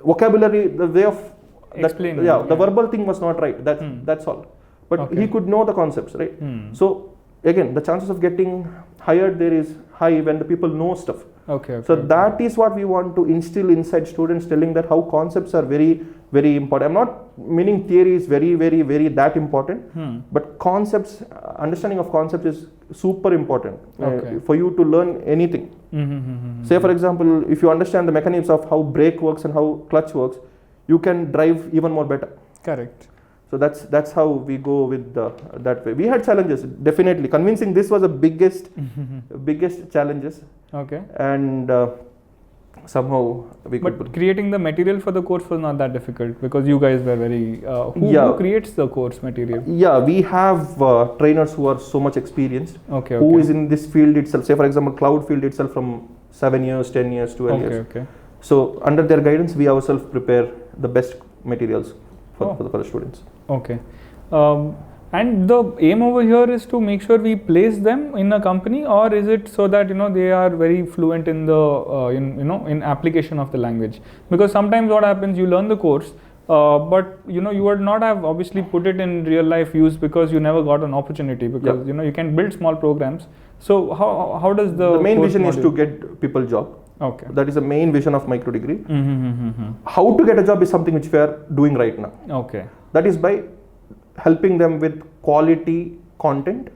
Speaker 1: vocabulary, the way of
Speaker 3: explain.
Speaker 1: The verbal thing was not right. That's all. But he could know the concepts, right? So again, the chances of getting hired there is high when the people know stuff. So that is what we want to instill inside students, telling that how concepts are very, very important. I'm not meaning theory is very, very, very that important, but concepts, understanding of concepts is super important for you to learn anything. Say for example, if you understand the mechanisms of how brake works and how clutch works, you can drive even more better.
Speaker 3: Correct.
Speaker 1: So that's how we go with that way. We had challenges, definitely. Convincing this was the biggest challenges.
Speaker 3: Okay.
Speaker 1: And somehow we could.
Speaker 3: But creating the material for the course was not that difficult because you guys were very. Who creates the course material?
Speaker 1: Yeah, we have trainers who are so much experienced.
Speaker 3: Okay.
Speaker 1: Who is in this field itself? Say, for example, cloud field itself from 7 years, 10 years, 12 years.
Speaker 3: Okay.
Speaker 1: So under their guidance, we ourselves prepare the best materials for the students.
Speaker 3: Okay. And the aim over here is to make sure we place them in a company, or is it so that they are very fluent in the in application of the language? Because sometimes what happens, you learn the course, but you would not have obviously put it in real life use because you never got an opportunity, because you can build small programs. So how does the
Speaker 1: main vision is to get people job.
Speaker 3: Okay.
Speaker 1: That is the main vision of MicroDegree. How to get a job is something which we are doing right now.
Speaker 3: Okay.
Speaker 1: That is by helping them with quality content,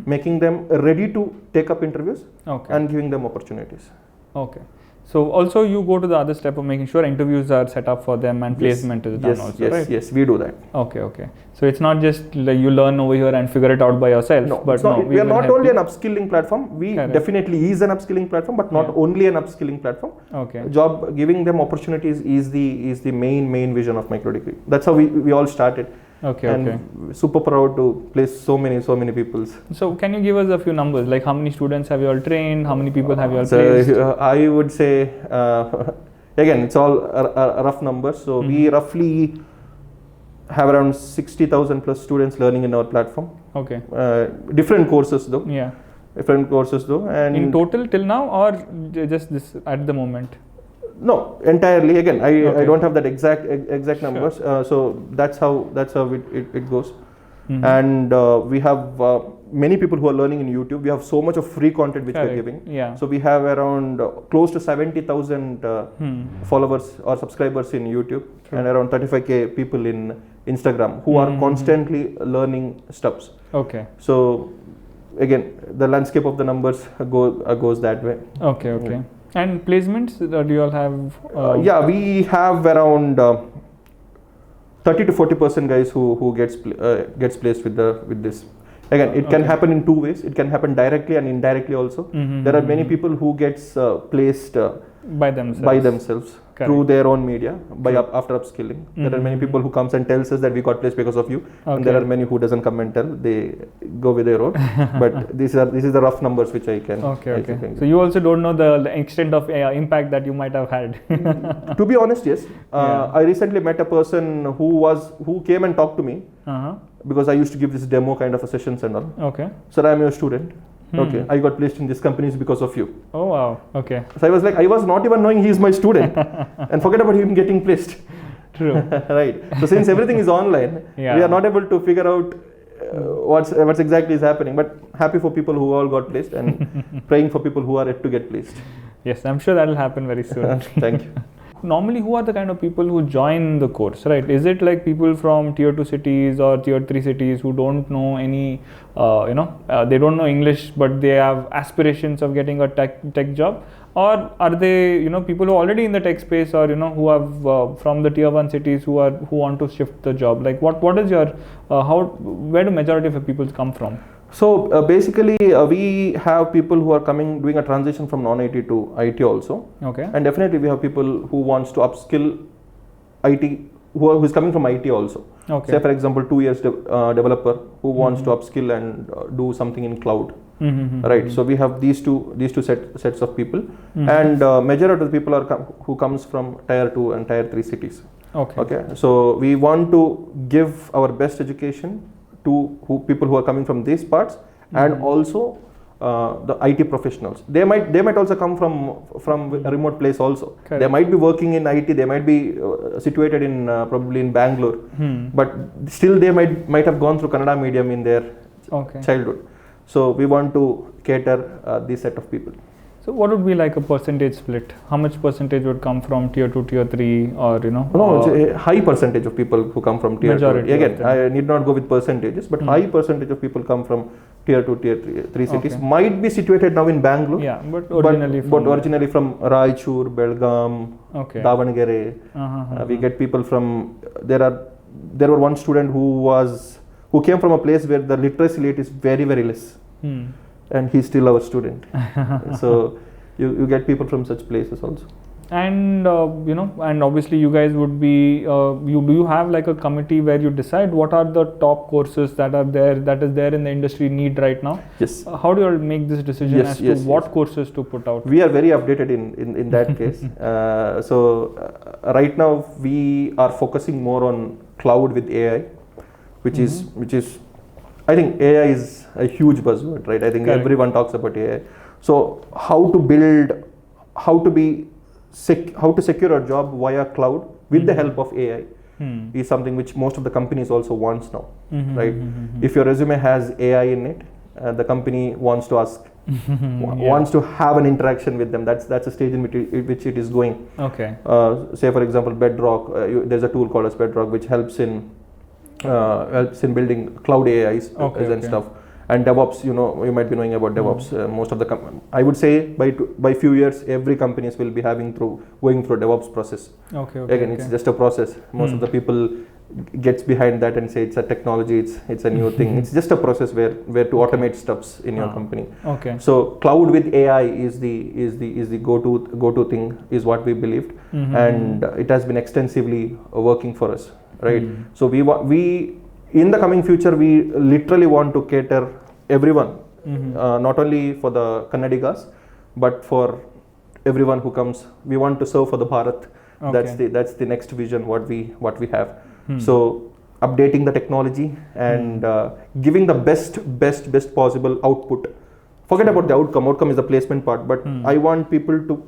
Speaker 1: making them ready to take up interviews, and giving them opportunities.
Speaker 3: Okay. So also you go to the other step of making sure interviews are set up for them and placement is done also, right?
Speaker 1: Yes, we do that.
Speaker 3: Okay. So it's not just like you learn over here and figure it out by yourself.
Speaker 1: No,
Speaker 3: but
Speaker 1: we are not only an upskilling platform. We definitely is an upskilling platform, but not only an upskilling platform.
Speaker 3: Okay.
Speaker 1: Job, giving them opportunities is the main vision of MicroDegree. That's how we all started. Okay. Super proud to place so many people.
Speaker 3: So can you give us a few numbers, like how many students have you all trained, how many people have you all placed?
Speaker 1: I would say, again, it's all rough numbers. So we roughly have around 60,000 plus students learning in our platform.
Speaker 3: Okay.
Speaker 1: Different courses though.
Speaker 3: Yeah.
Speaker 1: Different courses though. And
Speaker 3: in total till now, or just this at the moment?
Speaker 1: No, entirely. Again, I don't have that exact numbers. So that's how it goes. And we have many people who are learning in YouTube. We have so much of free content which we are giving.
Speaker 3: Yeah.
Speaker 1: So we have around close to 70,000 followers or subscribers in YouTube, and around 35k people in Instagram who are constantly learning stuffs.
Speaker 3: Okay.
Speaker 1: So again, the landscape of the numbers goes that way.
Speaker 3: Okay. Yeah. And placements, do you all have?
Speaker 1: Yeah, we have around 30 to 40% guys who gets placed with this. Again, it can happen in two ways. It can happen directly and indirectly also. There are many people who gets placed
Speaker 3: by themselves.
Speaker 1: Through their own media after upskilling. There are many people who comes and tells us that we got placed because of you, and there are many who doesn't come and tell. They go with their own. But this is the rough numbers which I can.
Speaker 3: Okay. So you also don't know the extent of impact that you might have had.
Speaker 1: To be honest, yes. I recently met a person who came and talked to me because I used to give this demo kind of a sessions and all.
Speaker 3: Okay.
Speaker 1: Sir, I am your student. Okay, I got placed in this company because of you.
Speaker 3: Oh wow. Okay.
Speaker 1: So I was like, I was not even knowing he is my student, and forget about him getting placed.
Speaker 3: True.
Speaker 1: Right. So since everything is online, we are not able to figure out what's exactly is happening. But happy for people who all got placed, and praying for people who are yet to get placed.
Speaker 3: Yes, I'm sure that will happen very soon.
Speaker 1: Thank you.
Speaker 3: Normally, who are the kind of people who join the course, right? Is it like people from tier 2 cities or tier 3 cities who don't know any, they don't know English, but they have aspirations of getting a tech job? Or are they, people who are already in the tech space, or, who have from the tier 1 cities who want to shift the job? Like what is your, where do majority of the people come from?
Speaker 1: So basically, we have people who are doing a transition from non-IT to IT also.
Speaker 3: Okay.
Speaker 1: And definitely we have people who wants to upskill IT, who is coming from IT also.
Speaker 3: Okay.
Speaker 1: Say for example, 2 years developer who wants to upskill and do something in cloud. Right. So we have these two sets of people, and majority of the people who comes from tier 2 and tier 3 cities. Okay. So we want to give our best education to people who are coming from these parts, and also the IT professionals. They might also come from a remote place also.
Speaker 3: Correct.
Speaker 1: They might be working in IT. They might be situated in probably in Bangalore, but still they might have gone through Kannada medium in their childhood. So we want to cater this set of people.
Speaker 3: So what would be like a percentage split? How much percentage would come from tier 2, tier 3, or
Speaker 1: No, it's a high percentage of people who come from tier 2. Again, I need not go with percentages, but high percentage of people come from tier 2, tier 3 cities. Might be situated now in Bangalore.
Speaker 3: Yeah, but originally
Speaker 1: from Raichur, Belgaum, Davangere. We get people from there were one student who came from a place where the literacy rate is very, very less. And he's still our student. So you get people from such places also.
Speaker 3: And and obviously you guys would be do you have like a committee where you decide what are the top courses that is there in the industry need right now?
Speaker 1: Yes.
Speaker 3: How do you all make this decision as to what courses to put out?
Speaker 1: We are very updated in that case. Right now we are focusing more on cloud with AI, which is I think AI is a huge buzzword, right? I think everyone talks about AI. So how to secure a job via cloud with the help of AI is something which most of the companies also wants now, right? If your resume has AI in it, the company wants to ask, wants to have an interaction with them. That's a stage in which it is going.
Speaker 3: Okay.
Speaker 1: Say for example, Bedrock. There's a tool called as Bedrock, which helps in building cloud AIs and stuff. And DevOps, you might be knowing about DevOps. Most of the I would say by few years, every companies will be going through DevOps process. Again, it's just a process. Most of the people gets behind that and say it's a technology, it's a new thing. It's just a process where to automate stuffs in your company. So cloud with AI is the go-to thing, is what we believed, and it has been extensively working for us, right? So we in the coming future, we literally want to cater everyone, not only for the Kannadigas, but for everyone who comes. We want to serve for the Bharat. That's the next vision what we have. So updating the technology and giving the best possible output. Forget about the outcome. Outcome is the placement part. But I want people to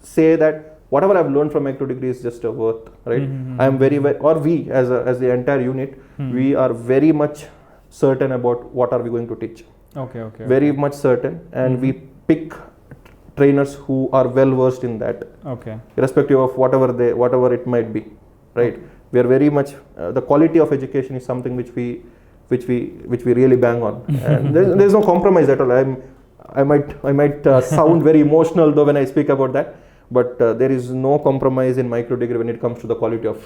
Speaker 1: say that whatever I've learned from MicroDegree is just a worth, right? I am very, or we as the entire unit, we are very much certain about what are we going to teach. Very much certain, and we pick trainers who are well versed in that. Irrespective of whatever it might be, right? We are very much the quality of education is something which we really bang on, and there's no compromise at all. I might sound very emotional though when I speak about that. But there is no compromise in MicroDegree when it comes to the quality of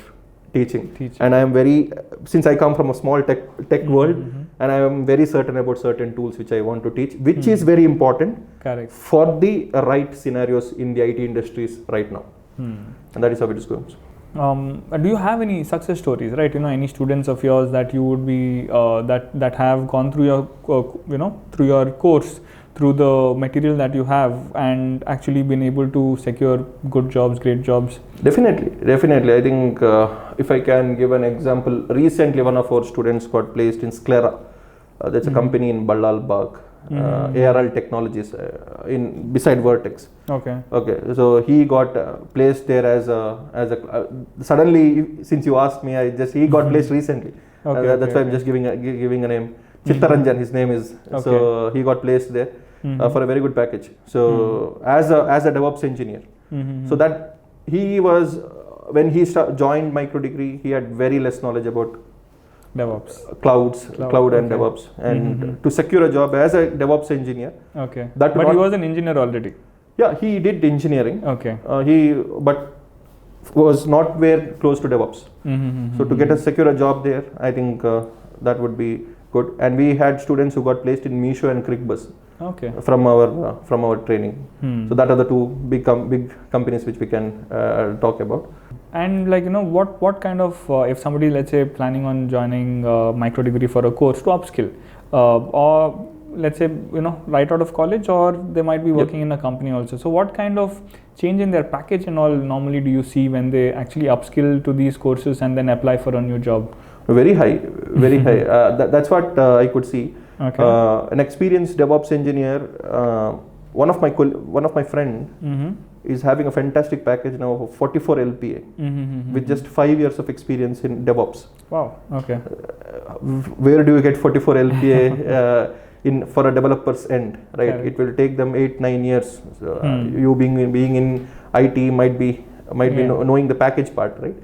Speaker 1: teaching. And I am since I come from a small tech world, and I am very certain about certain tools which I want to teach, which is very important for the right scenarios in the IT industries right now. And that is how it is going.
Speaker 3: Do you have any success stories, right? Any students of yours that you would be that have gone through your through your course, through the material that you have, and actually been able to secure good jobs, great jobs? Definitely. I think if I can give an example, recently one of our students got placed in Sclera. That's a company in Ballal Bagh, ARL Technologies, beside Vertex. So he got placed there as a suddenly, since you asked me, he got placed recently. That's why I'm just giving a name. Chittaranjan, his name is. So he got placed there for a very good package. So as a DevOps engineer, so that he was, when he joined MicroDegree, he had very less knowledge about DevOps,
Speaker 1: cloud and DevOps, and to secure a job as a DevOps engineer.
Speaker 3: But he was an engineer already.
Speaker 1: Yeah, he did engineering. He was not very close to DevOps. So to secure a job there, I think that would be good. And we had students who got placed in Meesho and ClickBus from our training. So that are the two big companies which we can talk about.
Speaker 3: And what kind of if somebody, let's say, planning on joining MicroDegree for a course to upskill, or let's say right out of college, or they might be working in a company also. So what kind of change in their package and all normally do you see when they actually upskill to these courses and then apply for a new job? Very high.
Speaker 1: That's what I could see. An experienced DevOps engineer, one of my friend is having a fantastic package now of 44 LPA with just 5 years of experience in DevOps.
Speaker 3: Wow.
Speaker 1: Where do you get 44 LPA for a developer's end, right? It will take them 8-9 years. You being in IT might be knowing the package part, right?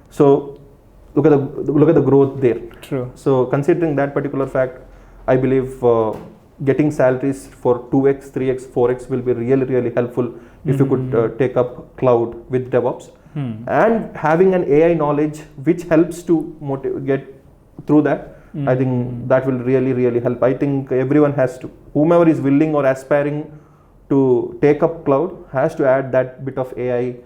Speaker 1: So look at the growth there.
Speaker 3: True.
Speaker 1: So considering that particular fact, I believe getting salaries for 2x, 3x, 4x will be really helpful if you could take up cloud with DevOps, and having an AI knowledge which helps to get through that. I think that will really help. I think everyone has to, whomever is willing or aspiring to take up cloud, has to add that bit of AI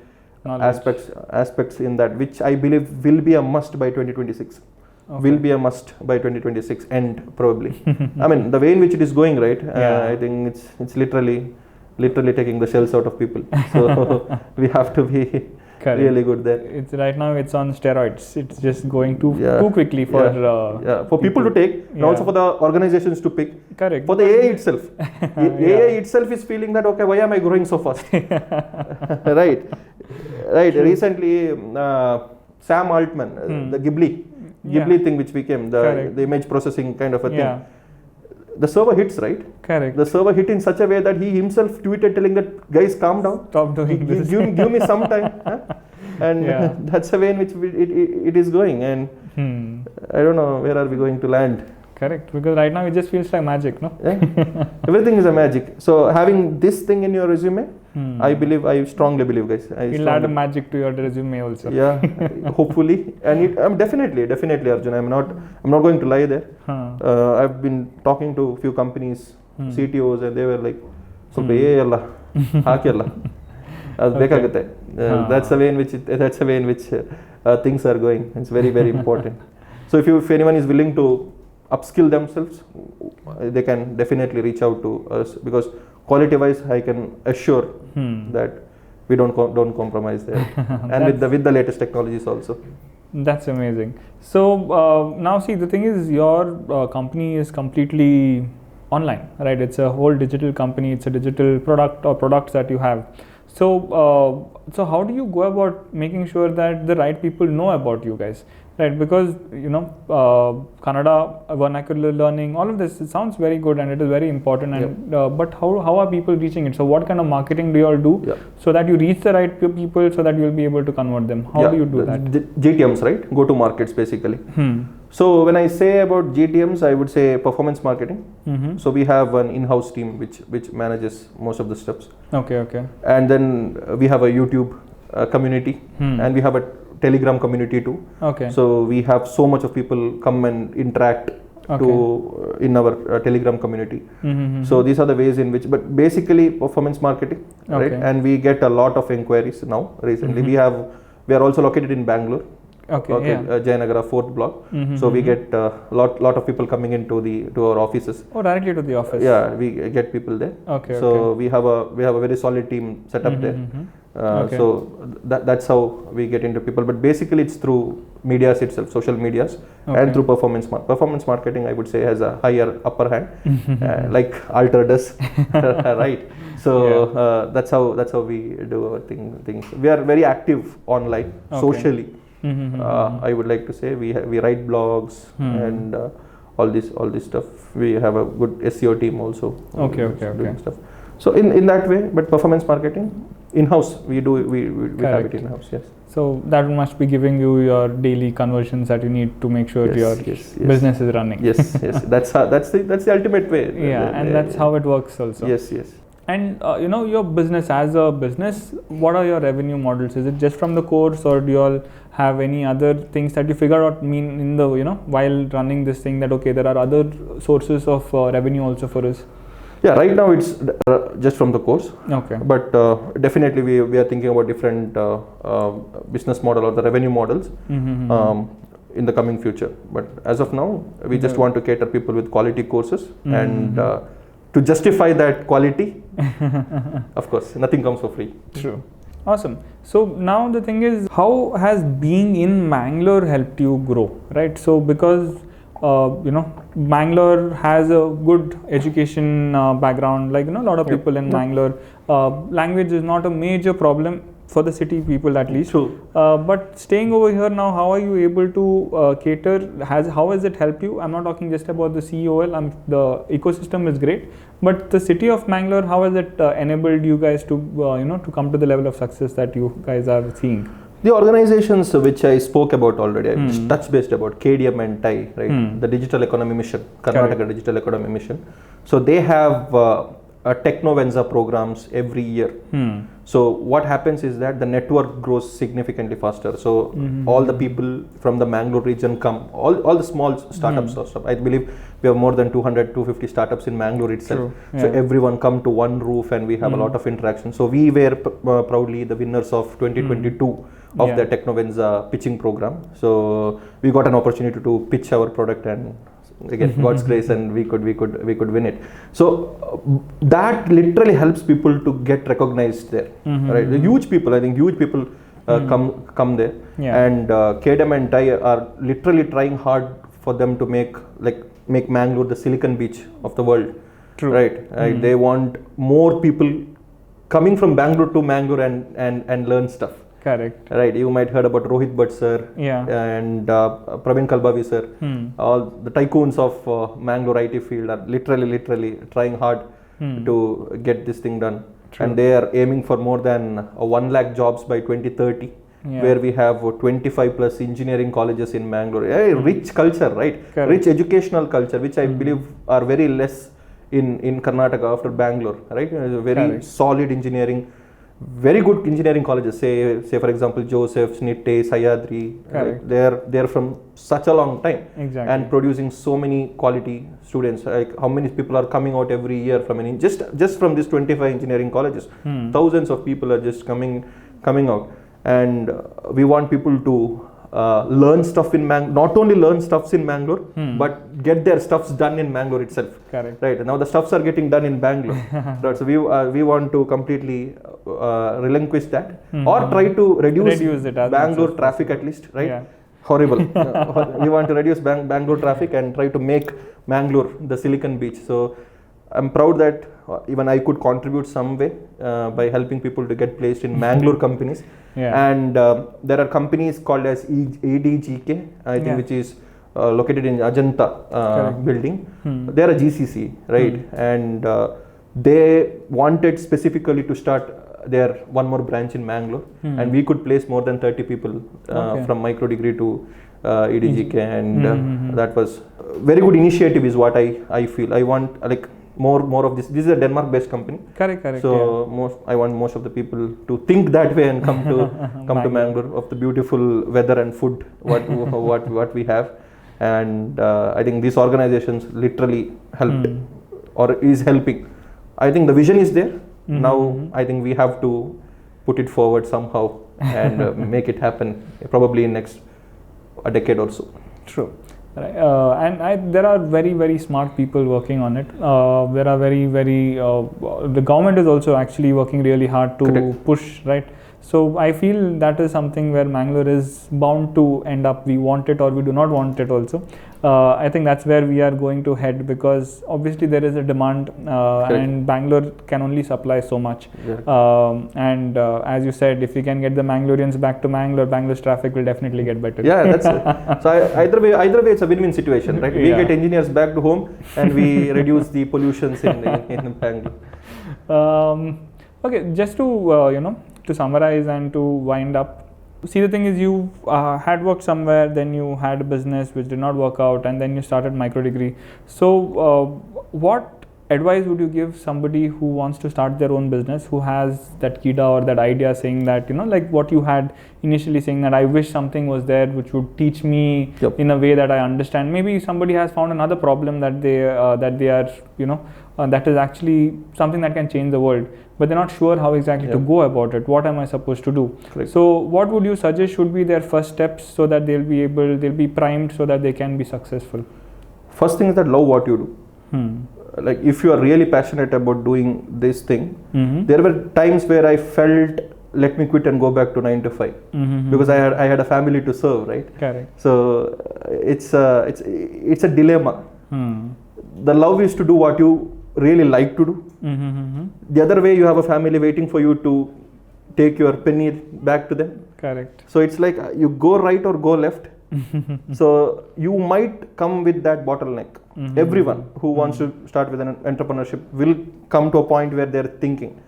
Speaker 1: aspects in that, which I believe will be a must by 2026. Will be a must by 2026 end probably. I mean, the way in which it is going, right? I think it's literally taking the shells out of people. So we have to be really good there.
Speaker 3: It's right now it's on steroids. It's just going too quickly for
Speaker 1: for people to take, and also for the organizations to pick.
Speaker 3: Correct.
Speaker 1: For the AI itself, AI itself is feeling that, okay, why am I growing so fast? Right. Recently, Sam Altman, the Ghibli thing which became the image processing kind of a thing. The server hits, right?
Speaker 3: Correct.
Speaker 1: The server hit in such a way that he himself tweeted telling that, guys, calm down.
Speaker 3: Stop doing this.
Speaker 1: Give me some time. And that's the way in which it is going. And I don't know where are we going to land.
Speaker 3: Correct. Because right now it just feels like magic, no?
Speaker 1: Everything is a magic. So having this thing in your resume, I strongly believe, guys.
Speaker 3: You'll add a magic to your resume also.
Speaker 1: Yeah, hopefully. And I'm definitely, Arjun. I'm not going to lie there. I've been talking to a few companies, CTOs, and they were like, "So that's the way in which things are going. It's very, very important. So if anyone is willing to upskill themselves, they can definitely reach out to us, because quality-wise, I can assure that we don't compromise there, and with the latest technologies also.
Speaker 3: That's amazing. So now, see, the thing is, your company is completely online, right? It's a whole digital company. It's a digital product or products that you have. So how do you go about making sure that the right people know about you guys? Right, because Kannada, vernacular learning, all of this, it sounds very good and it is very important. And but how are people reaching it? So what kind of marketing do you all do so that you reach the right people, so that you will be able to convert them? How do you do that?
Speaker 1: GTMs, right? Go to markets basically. So when I say about GTMs, I would say performance marketing. So we have an in-house team which manages most of the steps.
Speaker 3: Okay.
Speaker 1: And then we have a YouTube community, and we have a Telegram community too.
Speaker 3: Okay.
Speaker 1: So we have so much of people come and interact in our Telegram community. So these are the ways in which, but basically performance marketing, right? And we get a lot of inquiries now. Recently, we are also located in Bangalore. Jayanagara 4th block. So we get a lot of people coming into our offices.
Speaker 3: Oh, directly to the office.
Speaker 1: Yeah, we get people there. We have a very solid team set up there. So that's how we get into people. But basically, it's through medias itself, social medias, and through performance marketing. I would say has a higher upper hand, like Alter does, right? So that's how we do our things. We are very active online, socially. I would like to say we write blogs and all this stuff. We have a good SEO team also. Doing stuff. So in that way, but performance marketing in-house, we have it in-house. Yes.
Speaker 3: So that must be giving you your daily conversions that you need to make sure your business is running.
Speaker 1: Yes. That's the ultimate way.
Speaker 3: And that's how it works also.
Speaker 1: Yes.
Speaker 3: And your business as a business, what are your revenue models? Is it just from the course, or do you all have any other things that you figure out in the while running this thing, that okay, there are other sources of revenue also for us?
Speaker 1: Yeah, right now it's just from the course.
Speaker 3: Okay.
Speaker 1: But definitely we are thinking about different business model or the revenue models in the coming future. But as of now, we just want to cater people with quality courses and to justify that quality, of course, nothing comes for free.
Speaker 3: True. Awesome. So now the thing is, how has being in Mangalore helped you grow, right? So because Mangalore has a good education background, like a lot of people in Mangalore, language is not a major problem for the city people at least.
Speaker 1: True.
Speaker 3: But staying over here now, how are you able to cater? How has it helped you? I'm not talking just about the COL. The ecosystem is great, but the city of Mangalore, how has it enabled you guys to to come to the level of success that you guys are seeing?
Speaker 1: The organizations which I spoke about already, I just touch based about KDM and TIE, right? The Digital Economy Mission, Karnataka Digital Economy Mission. So they have Technovenza programs every year. So what happens is that the network grows significantly faster. So all the people from the Mangalore region come, all the small startups or stuff. I believe we have more than 250 startups in Mangalore itself. So everyone come to one roof and we have a lot of interaction. So we were proudly the winners of 2022 of the Technovenza pitching program. So we got an opportunity to pitch our product, and again God's grace, and we could win it. So that literally helps people to get recognized there, right? The huge people, I think huge people come there, and KDM and TIE are literally trying hard for them to make Mangalore the Silicon Beach of the world.
Speaker 3: True.
Speaker 1: Right? They want more people coming from Bangalore to Mangalore and learn stuff.
Speaker 3: Correct.
Speaker 1: Right, you might heard about Rohit Bhatt sir and Praveen Kalbavi sir. All the tycoons of Mangalore IT field are literally trying hard to get this thing done.
Speaker 3: True.
Speaker 1: And they are aiming for more than 1 lakh jobs by 2030, where we have 25 plus engineering colleges in Mangalore. A rich culture, right?
Speaker 3: Correct.
Speaker 1: Rich educational culture, which I believe are very less in Karnataka after Bangalore, right? Very solid engineering. Very good engineering colleges, say for example Joseph's, Nitte, Sayadri. They're from such a long time, and producing so many quality students. Like how many people are coming out every year from just from these 25 engineering colleges. Thousands of people are just coming out, and we want people to learn stuff in Mangalore. Not only learn stuffs in Mangalore, but get their stuffs done in Mangalore itself.
Speaker 3: Correct.
Speaker 1: Right. Now the stuffs are getting done in Bangalore. Right. So we want to completely relinquish that, or try to reduce Bangalore traffic at least. Right.
Speaker 3: Yeah.
Speaker 1: Horrible. We want to reduce Bangalore traffic and try to make Mangalore the Silicon Beach. So I'm proud that even I could contribute some way by helping people to get placed in Mangalore companies. And there are companies called as EdTech, I think, which is located in Ajanta building. They are a GCC, right? And they wanted specifically to start their one more branch in Mangalore, and we could place more than 30 people from MicroDegree to EdTech, and that was very good initiative is what I feel. I want more of this. This is a Denmark-based company.
Speaker 3: Correct.
Speaker 1: So I want most of the people to think that way and come to Mangalore, of the beautiful weather and food what we have, and I think these organizations literally helped or is helping. I think the vision is there. Now I think we have to put it forward somehow and make it happen, probably in next a decade or so.
Speaker 3: True. Right. And there are very smart people working on it. There are the government is also actually working really hard to push, right? So I feel that is something where Mangalore is bound to end up. We want it or we do not want it also. I think that's where we are going to head, because obviously there is a demand and Bangalore can only supply so much. And as you said, if we can get the Mangaloreans back to Mangalore, Bangalore's traffic will definitely get better.
Speaker 1: Yeah, that's it. So either way it's a win-win situation, right? We get engineers back to home and we reduce the pollutions in Bangalore.
Speaker 3: Okay, just to to summarize and to wind up, see, the thing is, you had worked somewhere, then you had a business which did not work out, and then you started MicroDegree. So what advice would you give somebody who wants to start their own business, who has that kida or that idea, saying that, like what you had initially, saying that I wish something was there which would teach me in a way that I understand. Maybe somebody has found another problem that they are that is actually something that can change the world, but they're not sure how exactly to go about it. What am I supposed to do? So what would you suggest should be their first steps, so that they'll be primed so that they can be successful?
Speaker 1: First thing is that love what you do. Like if you are really passionate about doing this thing, there were times where I felt, let me quit and go back to 9 to 5, because I had a family to serve, right?
Speaker 3: Correct.
Speaker 1: So it's a dilemma. The love is to do what you really like to do. The other way, you have a family waiting for you to take your penny back to them.
Speaker 3: Correct.
Speaker 1: So it's like you go right or go left. So you might come with that bottleneck. Everyone who wants to start with an entrepreneurship will come to a point where they're thinking.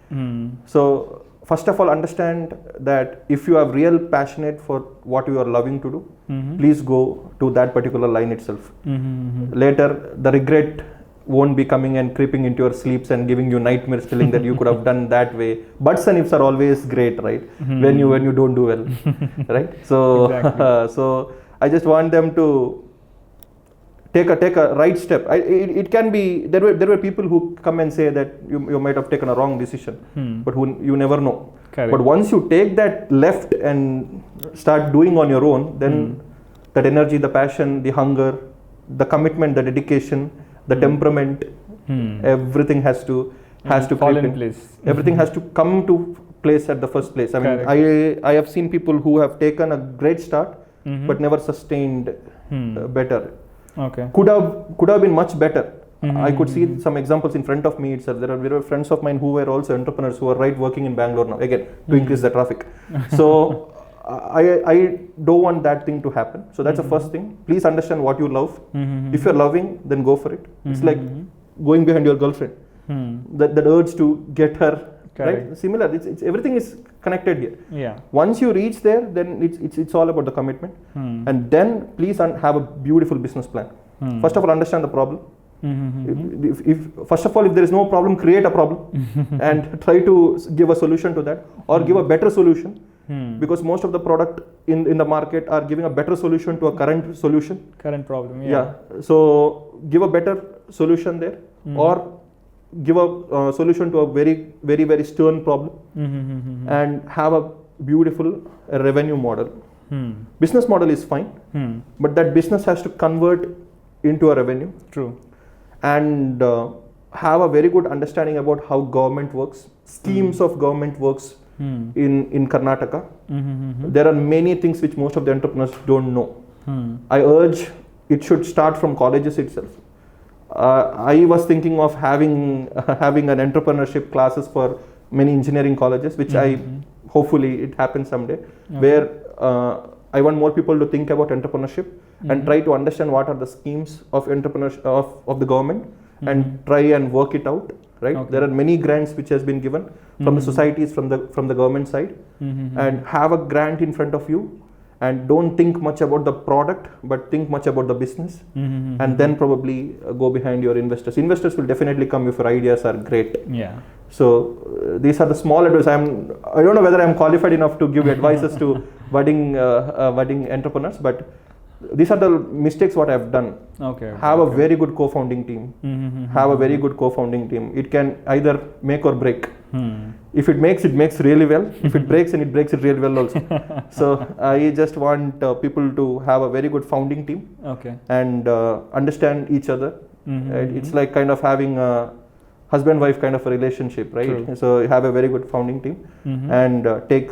Speaker 1: So first of all, understand that if you are real passionate for what you are loving to do, please go to that particular line itself. Later, the regret won't be coming and creeping into your sleeps and giving you nightmares, telling that you could have done that way. Buts and ifs are always great, right? When you don't do well, right? So
Speaker 3: Exactly.
Speaker 1: so I just want them to take a right step. It can be there were people who come and say that you might have taken a wrong decision, but who you never know.
Speaker 3: Correct.
Speaker 1: But once you take that left and start doing on your own, then that energy, the passion, the hunger, the commitment, the dedication, the temperament, everything has to
Speaker 3: fall
Speaker 1: creep
Speaker 3: in place.
Speaker 1: Everything has to come to place at the first place. I mean, I have seen people who have taken a great start but never sustained better.
Speaker 3: Okay.
Speaker 1: Could have been much better. I could see some examples in front of me itself. There are friends of mine who were also entrepreneurs who are working in Bangalore now, again, to increase the traffic. So I don't want that thing to happen. So that's the first thing. Please understand what you love. If you're loving, then go for it. It's like going behind your girlfriend. That urge to get her.
Speaker 3: Correct.
Speaker 1: Right? Similar. It's everything is connected here.
Speaker 3: Yeah.
Speaker 1: Once you reach there, then it's all about the commitment. And then please have a beautiful business plan. First of all, understand the problem. If first of all, if there is no problem, create a problem and try to give a solution to that, or give a better solution, because most of the product in the market are giving a better solution to a current solution.
Speaker 3: Current problem.
Speaker 1: Yeah. So give a better solution there, or give a solution to a very, very, very stern problem, and have a beautiful revenue model. Business model is fine, but that business has to convert into a revenue.
Speaker 3: True.
Speaker 1: And have a very good understanding about how government works, schemes of government works in Karnataka. There are many things which most of the entrepreneurs don't know. I urge it should start from colleges itself. I was thinking of having an entrepreneurship classes for many engineering colleges, which hopefully it happens someday, where I want more people to think about entrepreneurship and try to understand what are the schemes of entrepreneurship of the government and try and work it out. Right? Okay. There are many grants which has been given from the societies, from the government side, and have a grant in front of you, and don't think much about the product, but think much about the business, and then probably go behind your investors. Investors will definitely come if your ideas are great.
Speaker 3: Yeah.
Speaker 1: So these are the small advice. I don't know whether I'm qualified enough to give advices to budding entrepreneurs, but these are the mistakes what I've done.
Speaker 3: Okay.
Speaker 1: Have a very good co-founding team. Have a very good co-founding team. It can either make or break. If it makes really well. If it breaks, and it breaks it really well also. So I just want people to have a very good founding team.
Speaker 3: Okay.
Speaker 1: And understand each other. Right? It's like kind of having a husband-wife kind of a relationship, right? True. So you have a very good founding team and take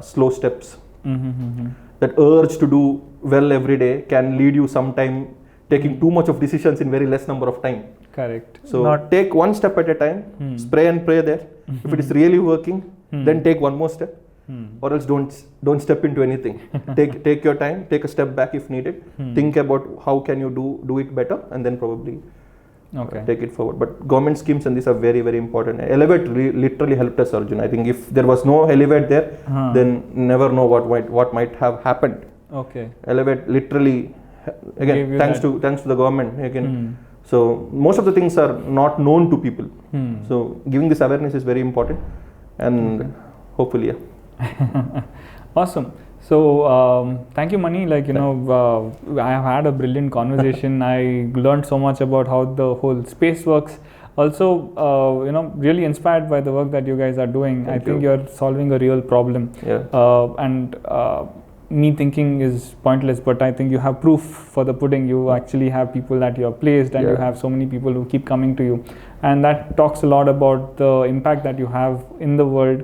Speaker 1: slow steps. That urge to do well every day can lead you sometime taking too much of decisions in very less number of time.
Speaker 3: Correct.
Speaker 1: So take one step at a time, spray and pray there. If it is really working, then take one more step, or else don't step into anything. Take your time, take a step back if needed. Think about how can you do it better, and then probably take it forward. But government schemes and these are very, very important. Elevate literally helped us, Arjun. I think if there was no Elevate there, then never know what might have happened.
Speaker 3: Okay.
Speaker 1: Elevate literally, again, thanks to the government again. So most of the things are not known to people. So giving this awareness is very important, and hopefully,
Speaker 3: Awesome. So thank you, Mani. I have had a brilliant conversation. I learned so much about how the whole space works. Also, really inspired by the work that you guys are doing. I think you're solving a real problem. Yeah. Me thinking is pointless, but I think you have proof for the pudding. You actually have people that you have placed, and you have so many people who keep coming to you, and that talks a lot about the impact that you have in the world.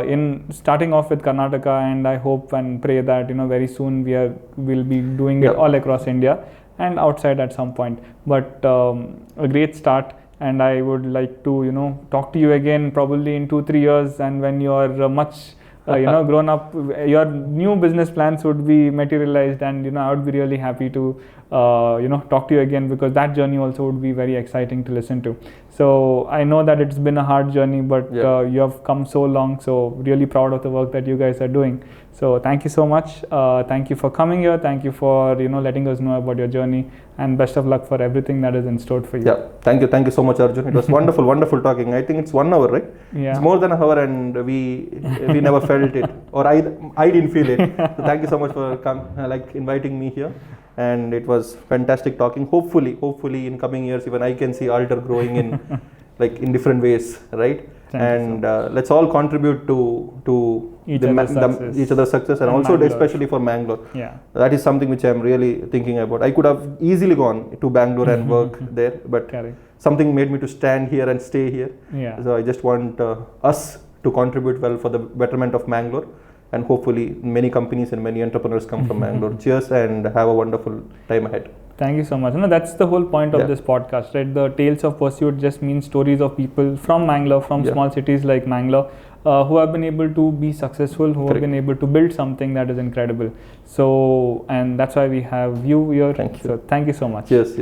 Speaker 3: In starting off with Karnataka, and I hope and pray that very soon we'll be doing it all across India and outside at some point. But a great start, and I would like to talk to you again probably in 2-3 years, and when you're much grown up, your new business plans would be materialized, and I would be really happy to talk to you again, because that journey also would be very exciting to listen to. So I know that it's been a hard journey, but you have come so long. So really proud of the work that you guys are doing. So thank you so much. Thank you for coming here. Thank you for letting us know about your journey, and best of luck for everything that is in store for you.
Speaker 1: Yeah, thank you so much, Arjun. It was wonderful talking. I think it's 1 hour, right?
Speaker 3: Yeah.
Speaker 1: It's more than an hour, and we never felt it, or I didn't feel it. So thank you so much for inviting me here, and it was fantastic talking. Hopefully in coming years, even I can see Alter growing in in different ways, right? Let's all contribute to each other's success, and also
Speaker 3: Mangalore.
Speaker 1: especially for Mangalore.
Speaker 3: Yeah,
Speaker 1: that is something which I'm really thinking about. I could have easily gone to Bangalore and work there, but something made me to stand here and stay here.
Speaker 3: Yeah.
Speaker 1: So I just want us to contribute well for the betterment of Mangalore, and hopefully many companies and many entrepreneurs come from Mangalore. Cheers, and have a wonderful time ahead.
Speaker 3: Thank you so much. That's the whole point of this podcast, right? The Tales of Pursuit just means stories of people from Mangalore, from small cities like Mangalore, who have been able to be successful, who have been able to build something that is incredible. So, and that's why we have you here.
Speaker 1: Thank you.
Speaker 3: So thank you so much.
Speaker 1: Yes.